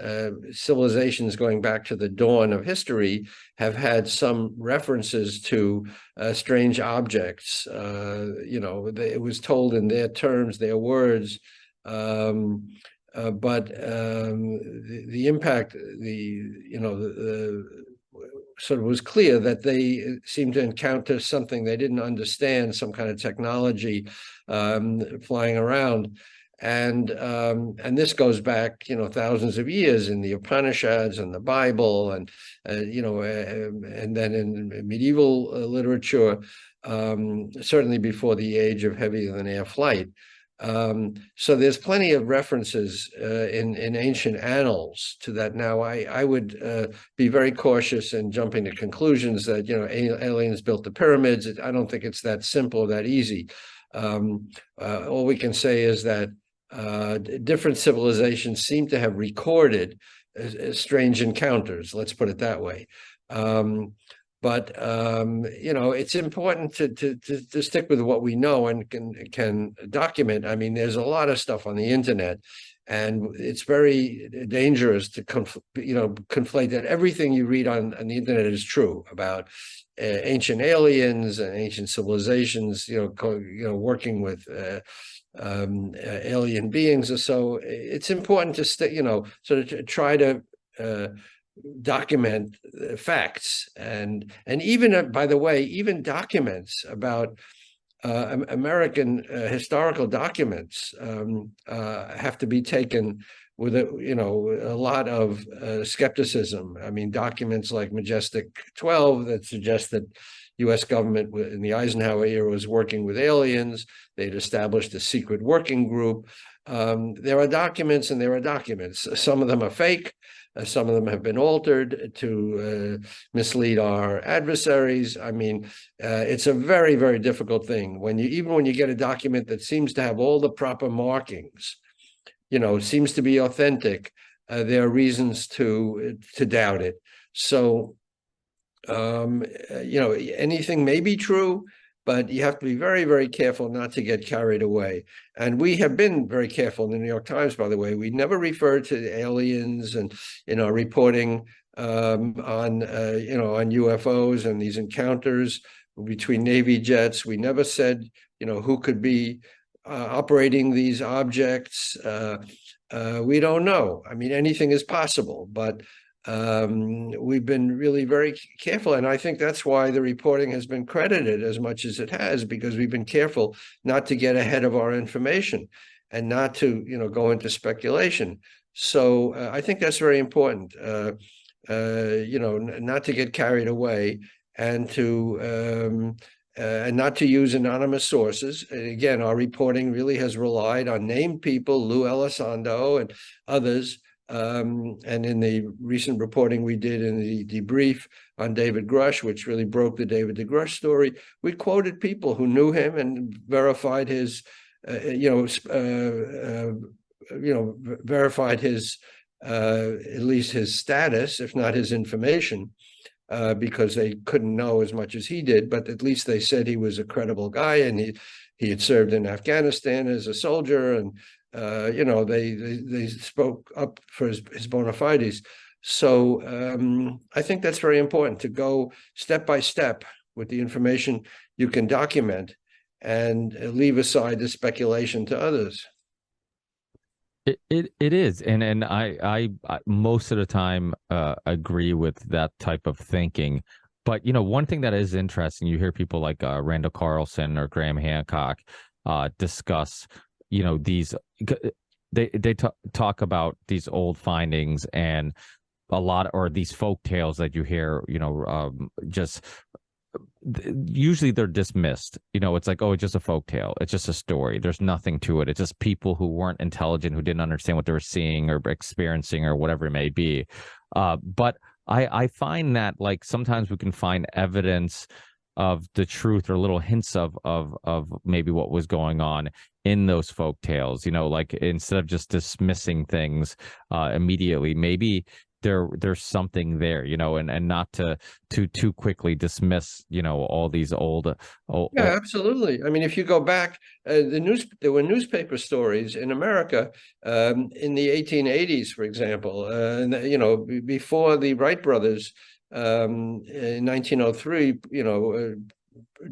civilizations going back to the dawn of history have had some references to strange objects. It was told in their terms, their words. But the impact, the sort of was clear that they seemed to encounter something they didn't understand, some kind of technology flying around. And this goes back, thousands of years in the Upanishads and the Bible, and and then in medieval literature, certainly before the age of heavier than air flight. So there's plenty of references in ancient annals to that. Now, I would be very cautious in jumping to conclusions that aliens built the pyramids. I don't think it's that simple or that easy. All we can say is that different civilizations seem to have recorded strange encounters. Let's put it that way. But it's important to stick with what we know and can document. I mean, there's a lot of stuff on the internet, and it's very dangerous to conflate that everything you read on the internet is true about ancient aliens and ancient civilizations. Working with alien beings or so. It's important to sort of try to document facts and even by the way, even documents about American historical documents have to be taken with a lot of skepticism. I mean, documents like Majestic 12 that suggest that U.S. government in the Eisenhower era was working with aliens. They'd established a secret working group. There are documents and there are documents. Some of them are fake. Some of them have been altered to mislead our adversaries. I mean, it's a very, very difficult thing even when you get a document that seems to have all the proper markings, seems to be authentic. There are reasons to doubt it. So, anything may be true, but you have to be very, very careful not to get carried away. And we have been very careful in the New York Times, by the way. We never refer to aliens and reporting on UFOs and these encounters between Navy jets. We never said who could be operating these objects. We don't know. I mean, anything is possible, but we've been really very careful, and I think that's why the reporting has been credited as much as it has, because we've been careful not to get ahead of our information and not to go into speculation. So I think that's very important, not to get carried away and not to use anonymous sources. And again, our reporting really has relied on named people, Lou Elizondo and others. And in the recent reporting we did in the debrief on David Grush, which really broke the David Grush story, we quoted people who knew him and verified his, verified his, at least his status, if not his information, because they couldn't know as much as he did, but at least they said he was a credible guy, and he had served in Afghanistan as a soldier, and they spoke up for his bona fides. So I think that's very important, to go step by step with the information you can document and leave aside the speculation to others. It is, and I most of the time agree with that type of thinking. But one thing that is interesting, you hear people like Randall Carlson or Graham Hancock discuss these, they talk about these old findings and a lot, or these folk tales that you hear, just usually they're dismissed. It's like, oh, it's just a folk tale, it's just a story, there's nothing to it, it's just people who weren't intelligent, who didn't understand what they were seeing or experiencing or whatever it may be. But I find that like sometimes we can find evidence of the truth or little hints of maybe what was going on in those folk tales, like instead of just dismissing things immediately, maybe there's something there, and not to too quickly dismiss, all these Yeah, old. absolutely. I mean, if you go back, there were newspaper stories in America in the 1880s, for example, before the Wright brothers in 1903,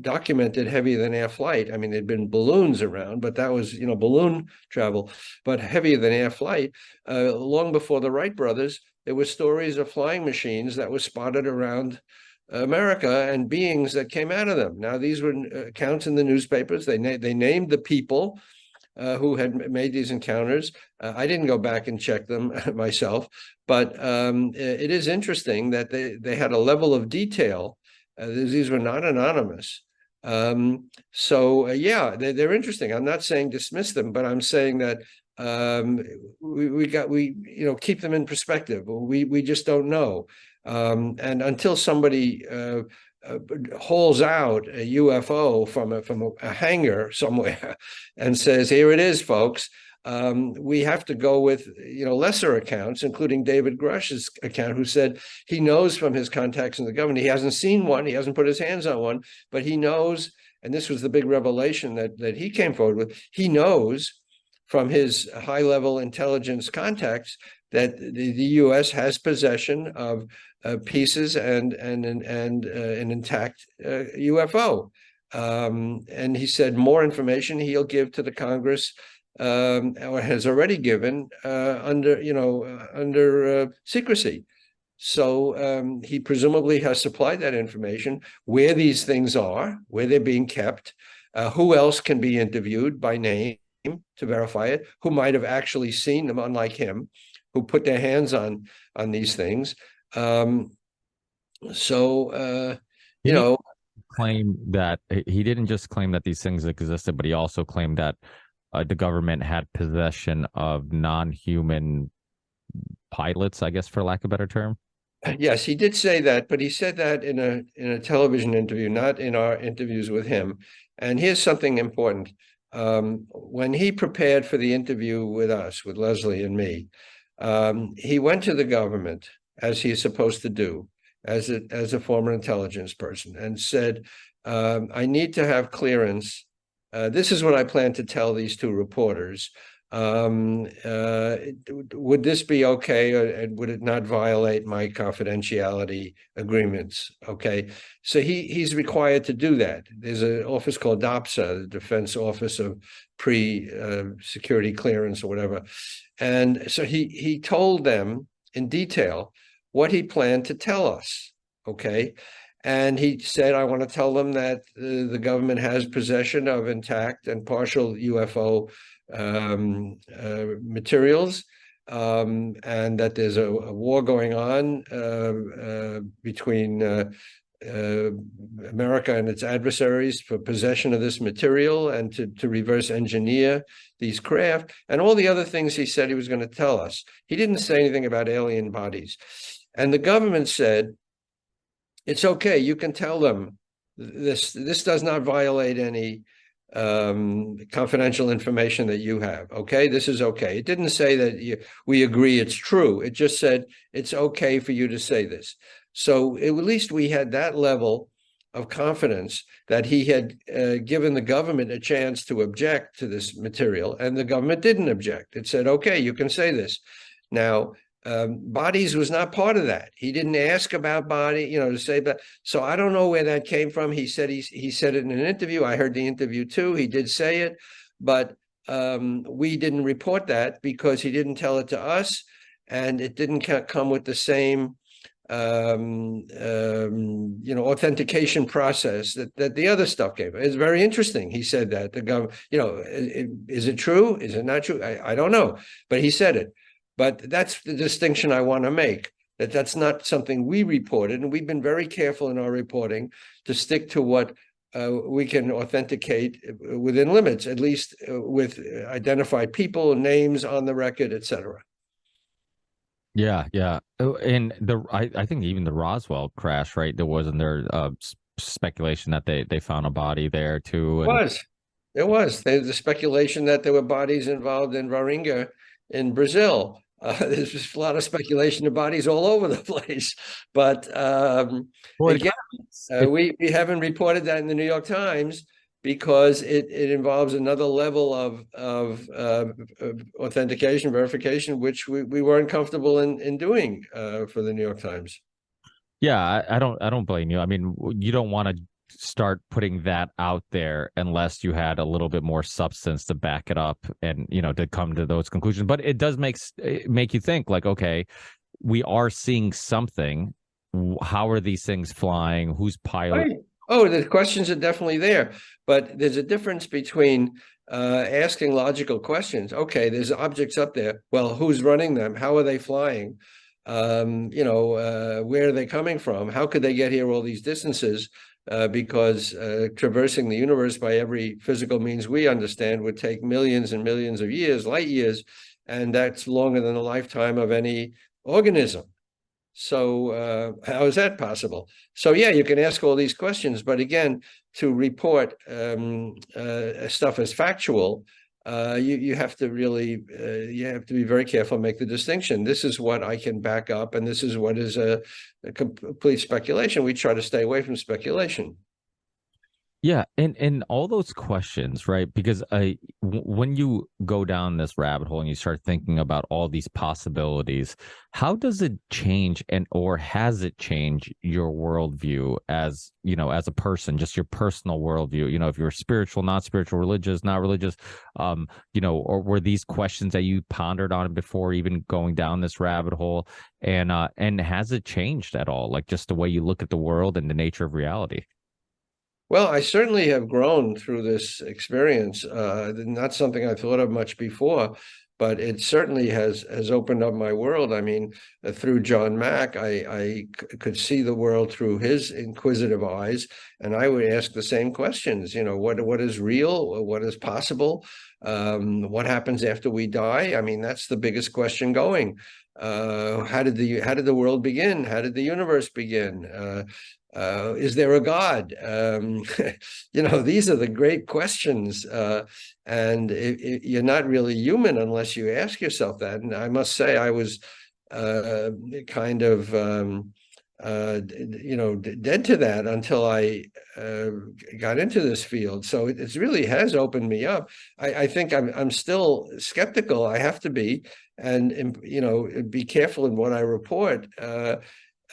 documented heavier than air flight. I mean, there'd been balloons around, but that was, balloon travel, but heavier than air flight. Long before the Wright brothers, there were stories of flying machines that were spotted around America and beings that came out of them. Now, these were accounts in the newspapers. They named the people who had made these encounters. I didn't go back and check them myself, but it is interesting that they had a level of detail. These were not anonymous. Yeah, they're interesting. I'm not saying dismiss them, but I'm saying that we keep them in perspective. We just don't know. And until somebody hauls out a UFO from a hangar somewhere and says, "Here it is, folks," we have to go with lesser accounts, including David Grush's account, who said he knows from his contacts in the government, he hasn't seen one, he hasn't put his hands on one, but he knows, and this was the big revelation that he came forward with, he knows from his high-level intelligence contacts that the U.S. has possession of pieces and an intact UFO. And he said more information he'll give to the Congress, or has already given under secrecy. So he presumably has supplied that information, where these things are, where they're being kept, who else can be interviewed by name to verify it, who might have actually seen them, unlike him, who put their hands on these things. Claim that he didn't just claim that these things existed, but he also claimed that the government had possession of non-human pilots, I guess, for lack of a better term. Yes, he did say that, but he said that in a television interview, not in our interviews with him. And here's something important. When he prepared for the interview with us, with Leslie and me, he went to the government, as he is supposed to do, as a former intelligence person, and said, "I need to have clearance. This is what I plan to tell these two reporters. Would this be okay, and would it not violate my confidentiality agreements?" Okay, so he's required to do that. There's an office called DOPSA, the Defense Office of Pre-Security Clearance or whatever. And so he told them in detail what he planned to tell us. Okay. And he said, "I want to tell them that the government has possession of intact and partial UFO materials, and that there's a war going on between America and its adversaries for possession of this material, and to reverse engineer these craft," and all the other things he said he was going to tell us. He didn't say anything about alien bodies. And the government said, "It's okay, you can tell them this does not violate any confidential information that you have. Okay, this is okay." It didn't say that we agree it's true. It just said it's okay for you to say this. So at least we had that level of confidence that he had given the government a chance to object to this material, and the government didn't object. It said, "Okay, you can say this." Now, bodies was not part of that. He didn't ask about body, to say that. So I don't know where that came from. He said he said it in an interview. I heard the interview too. He did say it, but we didn't report that because he didn't tell it to us, and it didn't come with the same authentication process that the other stuff gave. It's very interesting. He said that the government, is it true? Is it not true? I don't know, but he said it. But that's the distinction I want to make, that's not something we reported. And we've been very careful in our reporting to stick to what we can authenticate within limits, at least with identified people, names on the record, etc. Yeah, yeah. And I think even the Roswell crash, right? There wasn't speculation that they found a body there too, and Was. There was. There's the speculation that there were bodies involved in Varinga in Brazil. There's just a lot of speculation of bodies all over the place. But well, again, we haven't reported that in the New York Times because it involves another level of authentication, verification, which we weren't comfortable in doing for the New York Times. yeah, I don't blame you. I mean, you don't want to start putting that out there unless you had a little bit more substance to back it up and to come to those conclusions. But it does make you think like, okay, we are seeing something. How are these things flying? Who's pilot? Right. Oh, the questions are definitely there, but there's a difference between asking logical questions. Okay, there's objects up there. Well, who's running them? How are they flying? Where are they coming from? How could they get here all these distances? Because traversing the universe by every physical means we understand would take millions and millions of years, light years, and that's longer than the lifetime of any organism. So how is that possible? So yeah, you can ask all these questions, but again, to report stuff as factual, you have to really you have to be very careful, make the distinction. This is what I can back up, and this is what is a complete speculation. We try to stay away from speculation. Yeah, and all those questions, right? Because when you go down this rabbit hole and you start thinking about all these possibilities, how does it change or has it changed your worldview as a person, just your personal worldview? If you're spiritual, not spiritual, religious, not religious, or were these questions that you pondered on before even going down this rabbit hole? And has it changed at all? Like just the way you look at the world and the nature of reality? Well, I certainly have grown through this experience. Not something I thought of much before, but it certainly has opened up my world. I mean, through John Mack, I could see the world through his inquisitive eyes, and I would ask the same questions. What is real? What is possible? What happens after we die? I mean, that's the biggest question going. How did the world begin? How did the universe begin? Is there a God? These are the great questions, and you're not really human unless you ask yourself that. And I must say, I was kind of dead to that until I got into this field. So it really has opened me up. I think I'm still skeptical. I have to be, and be careful in what I report.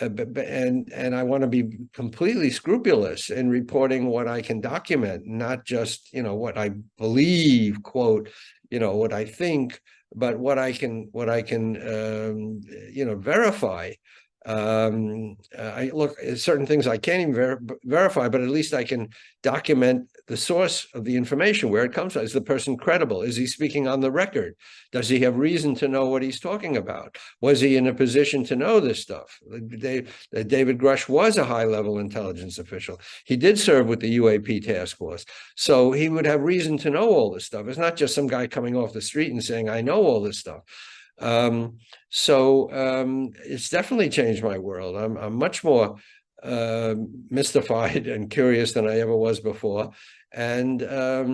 And I want to be completely scrupulous in reporting what I can document, not just what I believe, quote, what I think, but what I can verify. I look at certain things I can't even verify, but at least I can document the source of the information, where it comes from. Is the person credible? Is he speaking on the record? Does he have reason to know what he's talking about? Was he in a position to know this stuff? David Grush was a high-level intelligence official. He did serve with the UAP task force. So he would have reason to know all this stuff. It's not just some guy coming off the street and saying, I know all this stuff. It's definitely changed my world. I'm much more mystified and curious than I ever was before. And I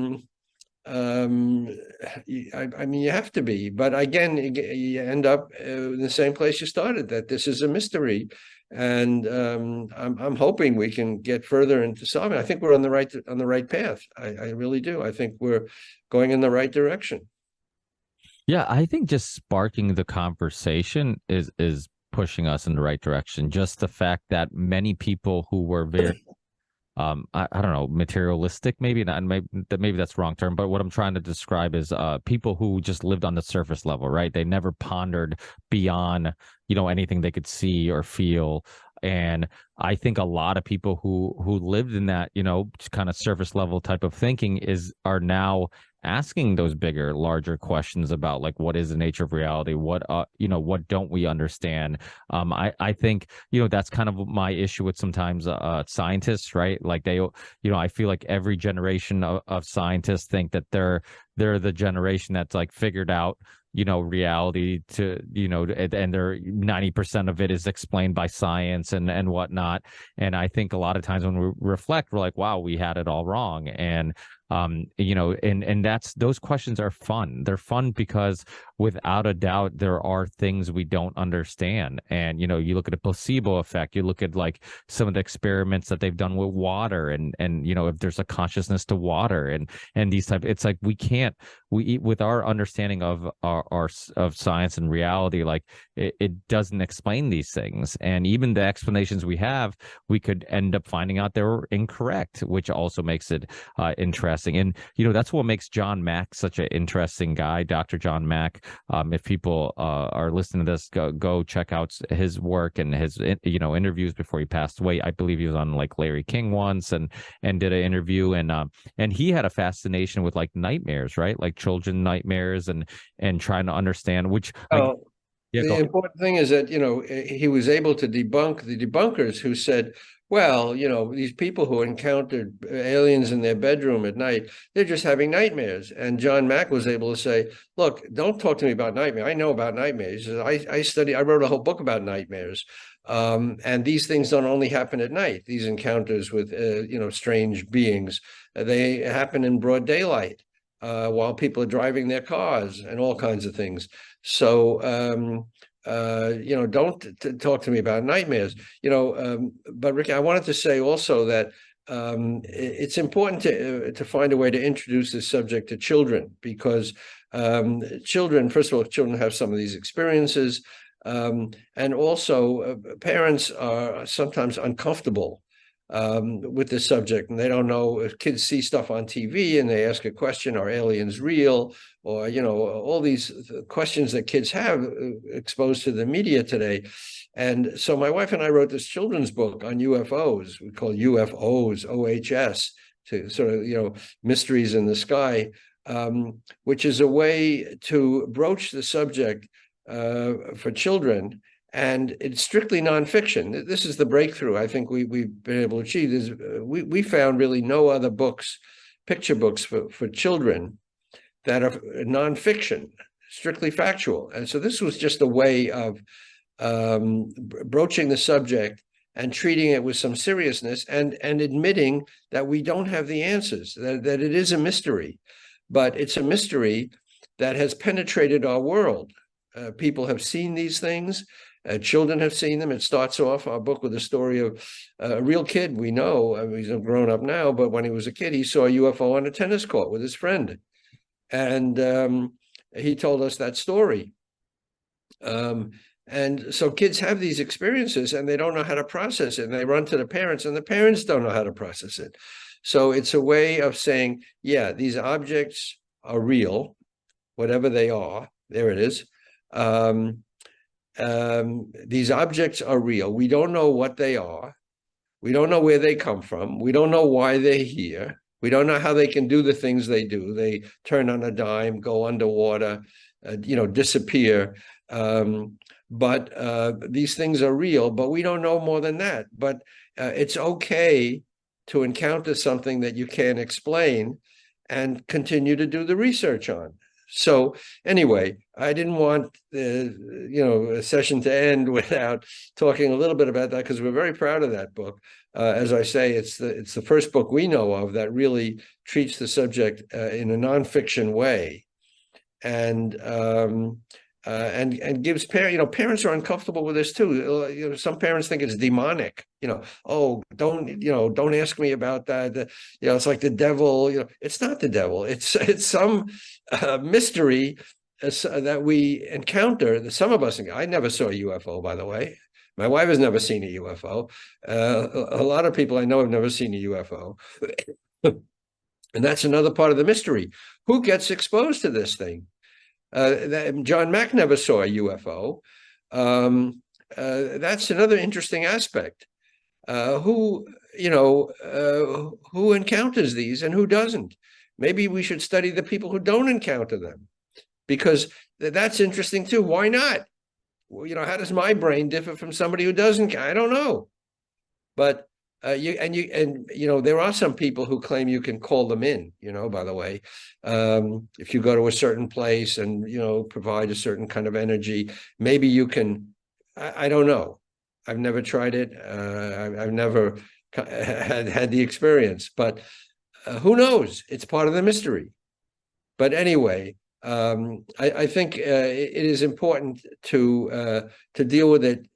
mean, you have to be. But again, you end up in the same place you started, that this is a mystery. And I'm hoping we can get further into solving. I think we're on the right path. I really do. I think we're going in the right direction. Yeah, I think just sparking the conversation is pushing us in the right direction. Just the fact that many people who were very I don't know, materialistic, maybe not, maybe that's the wrong term, but what I'm trying to describe is people who just lived on the surface level, right? They never pondered beyond, anything they could see or feel. And I think a lot of people who lived in that, kind of surface level type of thinking are now asking those bigger, larger questions about like what is the nature of reality, what don't we understand. I think that's kind of my issue with sometimes scientists, right? Like I feel like every generation of scientists think that they're the generation that's like figured out reality to, and they're 90% of it is explained by science and whatnot. And I think a lot of times when we reflect, we're like, wow, we had it all wrong. And and those questions are fun. They're fun because without a doubt there are things we don't understand. And you look at a placebo effect, you look at like some of the experiments that they've done with water, and if there's a consciousness to water, and these type, it's like we with our understanding of our of science and reality, like it doesn't explain these things. And even the explanations we have, we could end up finding out they were incorrect, which also makes it interesting. And that's what makes John Mack such an interesting guy, Dr. John Mack. If people are listening to this, go check out his work and his interviews before he passed away. I believe he was on like Larry King once and did an interview, and he had a fascination with like nightmares, right? Like children nightmares, and trying to understand which. The important thing is that, he was able to debunk the debunkers who said, well, these people who encountered aliens in their bedroom at night, they're just having nightmares. And John Mack was able to say, look, don't talk to me about nightmares. I know about nightmares. I wrote a whole book about nightmares. And these things don't only happen at night. These encounters with, strange beings, they happen in broad daylight. While people are driving their cars and all kinds of things. So, don't talk to me about nightmares, but Rick, I wanted to say also that it's important to find a way to introduce this subject to children, because children, first of all, children have some of these experiences. And also parents are sometimes uncomfortable with the subject, and they don't know. If kids see stuff on TV and they ask a question, are aliens real? Or all these questions that kids have exposed to the media today. And so my wife and I wrote this children's book on UFOs. We call UFOs, OHS, to sort of mysteries in the sky, which is a way to broach the subject for children. And it's strictly nonfiction. This is the breakthrough I think we've been able to achieve. Is we found really no other books, picture books for children that are nonfiction, strictly factual. And so this was just a way of broaching the subject and treating it with some seriousness, and admitting that we don't have the answers, that it is a mystery, but it's a mystery that has penetrated our world. People have seen these things. Children have seen them. It starts off our book with a story of a real kid we know. I mean, he's grown up now, but when he was a kid, he saw a UFO on a tennis court with his friend. And he told us that story. And so kids have these experiences and they don't know how to process it. And they run to the parents, and the parents don't know how to process it. So it's a way of saying, yeah, these objects are real, whatever they are. There it is. These objects are real. We don't know what they are. We don't know where they come from. We don't know why they're here. We don't know how they can do the things they do. They turn on a dime, go underwater, disappear. But these things are real, but we don't know more than that. But it's okay to encounter something that you can't explain and continue to do the research on. So anyway, I didn't want a session to end without talking a little bit about that, because we're very proud of that book. As I say, it's the first book we know of that really treats the subject in a nonfiction way, and gives parents are uncomfortable with this too. Some parents think it's demonic. Oh, don't ask me about that. It's like the devil. It's not the devil. It's some mystery that we encounter. That some of us. I never saw a UFO, by the way. My wife has never seen a UFO. A lot of people I know have never seen a UFO. And that's another part of the mystery. Who gets exposed to this thing? John Mack never saw a UFO. That's another interesting aspect. Who encounters these and who doesn't? Maybe we should study the people who don't encounter them, because that's interesting too. Why not? How does my brain differ from somebody who doesn't? I don't know. But There are some people who claim you can call them in, by the way. If you go to a certain place and, provide a certain kind of energy, maybe you can, I don't know. I've never tried it. I've never had the experience, but who knows? It's part of the mystery. But anyway, I think it is important to deal with it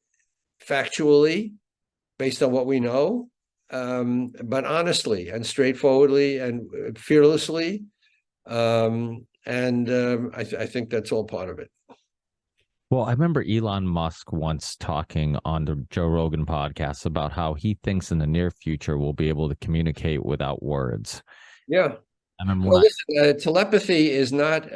factually, based on what we know, but honestly and straightforwardly and fearlessly. I think that's all part of it. Well, I remember Elon Musk once talking on the Joe Rogan podcast about how he thinks in the near future we'll be able to communicate without words. Yeah. I remember Well, listen, telepathy is not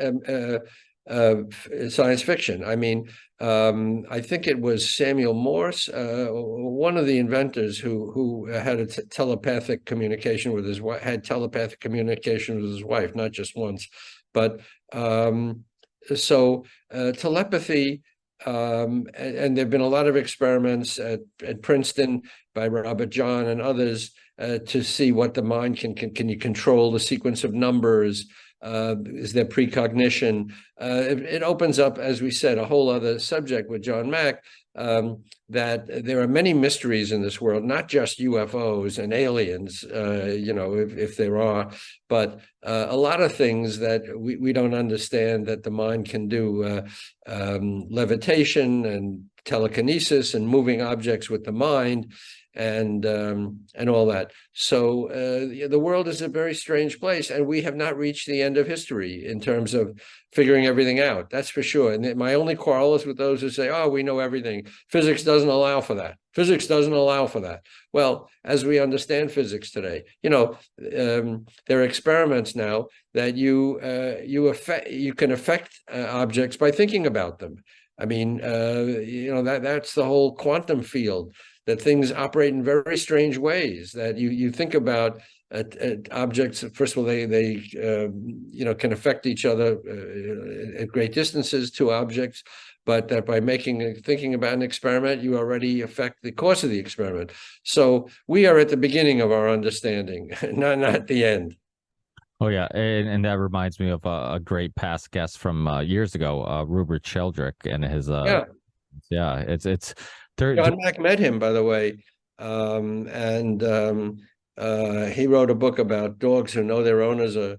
science fiction. I mean, I think it was Samuel Morse, one of the inventors who had a telepathic communication with his wife, had telepathic communication with his wife, not just once, but telepathy, and there've been a lot of experiments at Princeton by Robert John and others to see what the mind can you control the sequence of numbers? Is there precognition? It opens up, as we said, a whole other subject with John Mack, that there are many mysteries in this world, not just UFOs and aliens, if there are, but a lot of things that we don't understand that the mind can do, levitation and telekinesis and moving objects with the mind, and all that. So the world is a very strange place, and we have not reached the end of history in terms of figuring everything out. That's for sure. And my only quarrel is with those who say, "Oh, we know everything. Physics doesn't allow for that. Physics doesn't allow for that." Well, as we understand physics today, there are experiments now that you can affect objects by thinking about them. I mean, that's the whole quantum field, that things operate in very strange ways, that you think about objects. First of all, they can affect each other at great distances, two objects, but that by thinking about an experiment, you already affect the course of the experiment. So we are at the beginning of our understanding, not the end. Oh yeah, and that reminds me of a great past guest from years ago, Rupert Sheldrake, and his it's John Mack met him, by the way, and he wrote a book about dogs who know their owners are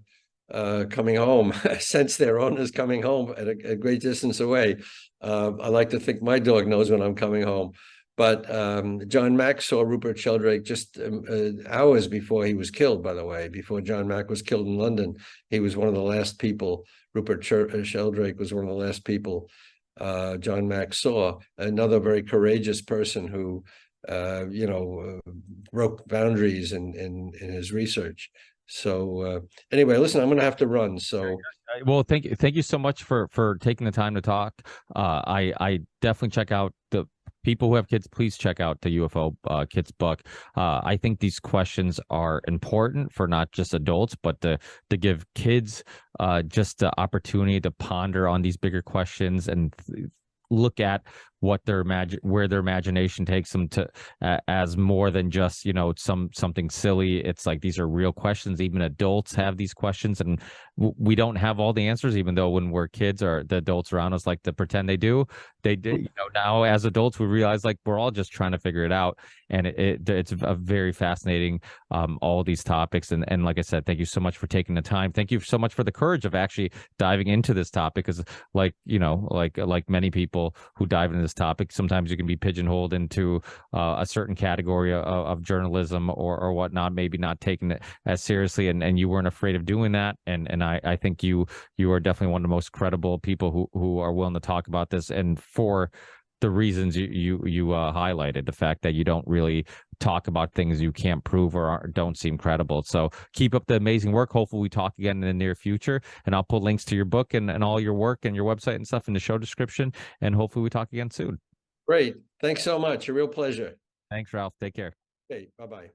coming home, sense their owners coming home at a great distance away. I like to think my dog knows when I'm coming home. But John Mack saw Rupert Sheldrake just hours before he was killed, by the way, before John Mack was killed in London. He was one of the last people, Rupert Sheldrake was one of the last people John Mack saw. Another very courageous person who, broke boundaries in his research. So anyway, listen, I'm going to have to run. So well, thank you so much for taking the time to talk. I definitely check out the people who have kids. Please check out the UFO Kids book. I think these questions are important for not just adults, but to give kids just the opportunity to ponder on these bigger questions and look at what where their imagination takes them to, as more than just something silly. It's like these are real questions. Even adults have these questions, and we don't have all the answers, even though when we're kids or the adults around us like to pretend they do. They do. Now as adults we realize like we're all just trying to figure it out, and it's a very fascinating all these topics. And like I said, thank you so much for taking the time. Thank you so much for the courage of actually diving into this topic, because like many people who dive into this topic, sometimes you can be pigeonholed into a certain category of journalism or whatnot, maybe not taking it as seriously, and you weren't afraid of doing that, and I think you are definitely one of the most credible people who are willing to talk about this, and for the reasons you highlighted, the fact that you don't really talk about things you can't prove or don't seem credible. So keep up the amazing work. Hopefully we talk again in the near future, and I'll put links to your book and all your work and your website and stuff in the show description, and hopefully we talk again soon. Great. Thanks so much. A real pleasure. Thanks, Ralph. Take care. Okay. Bye-bye.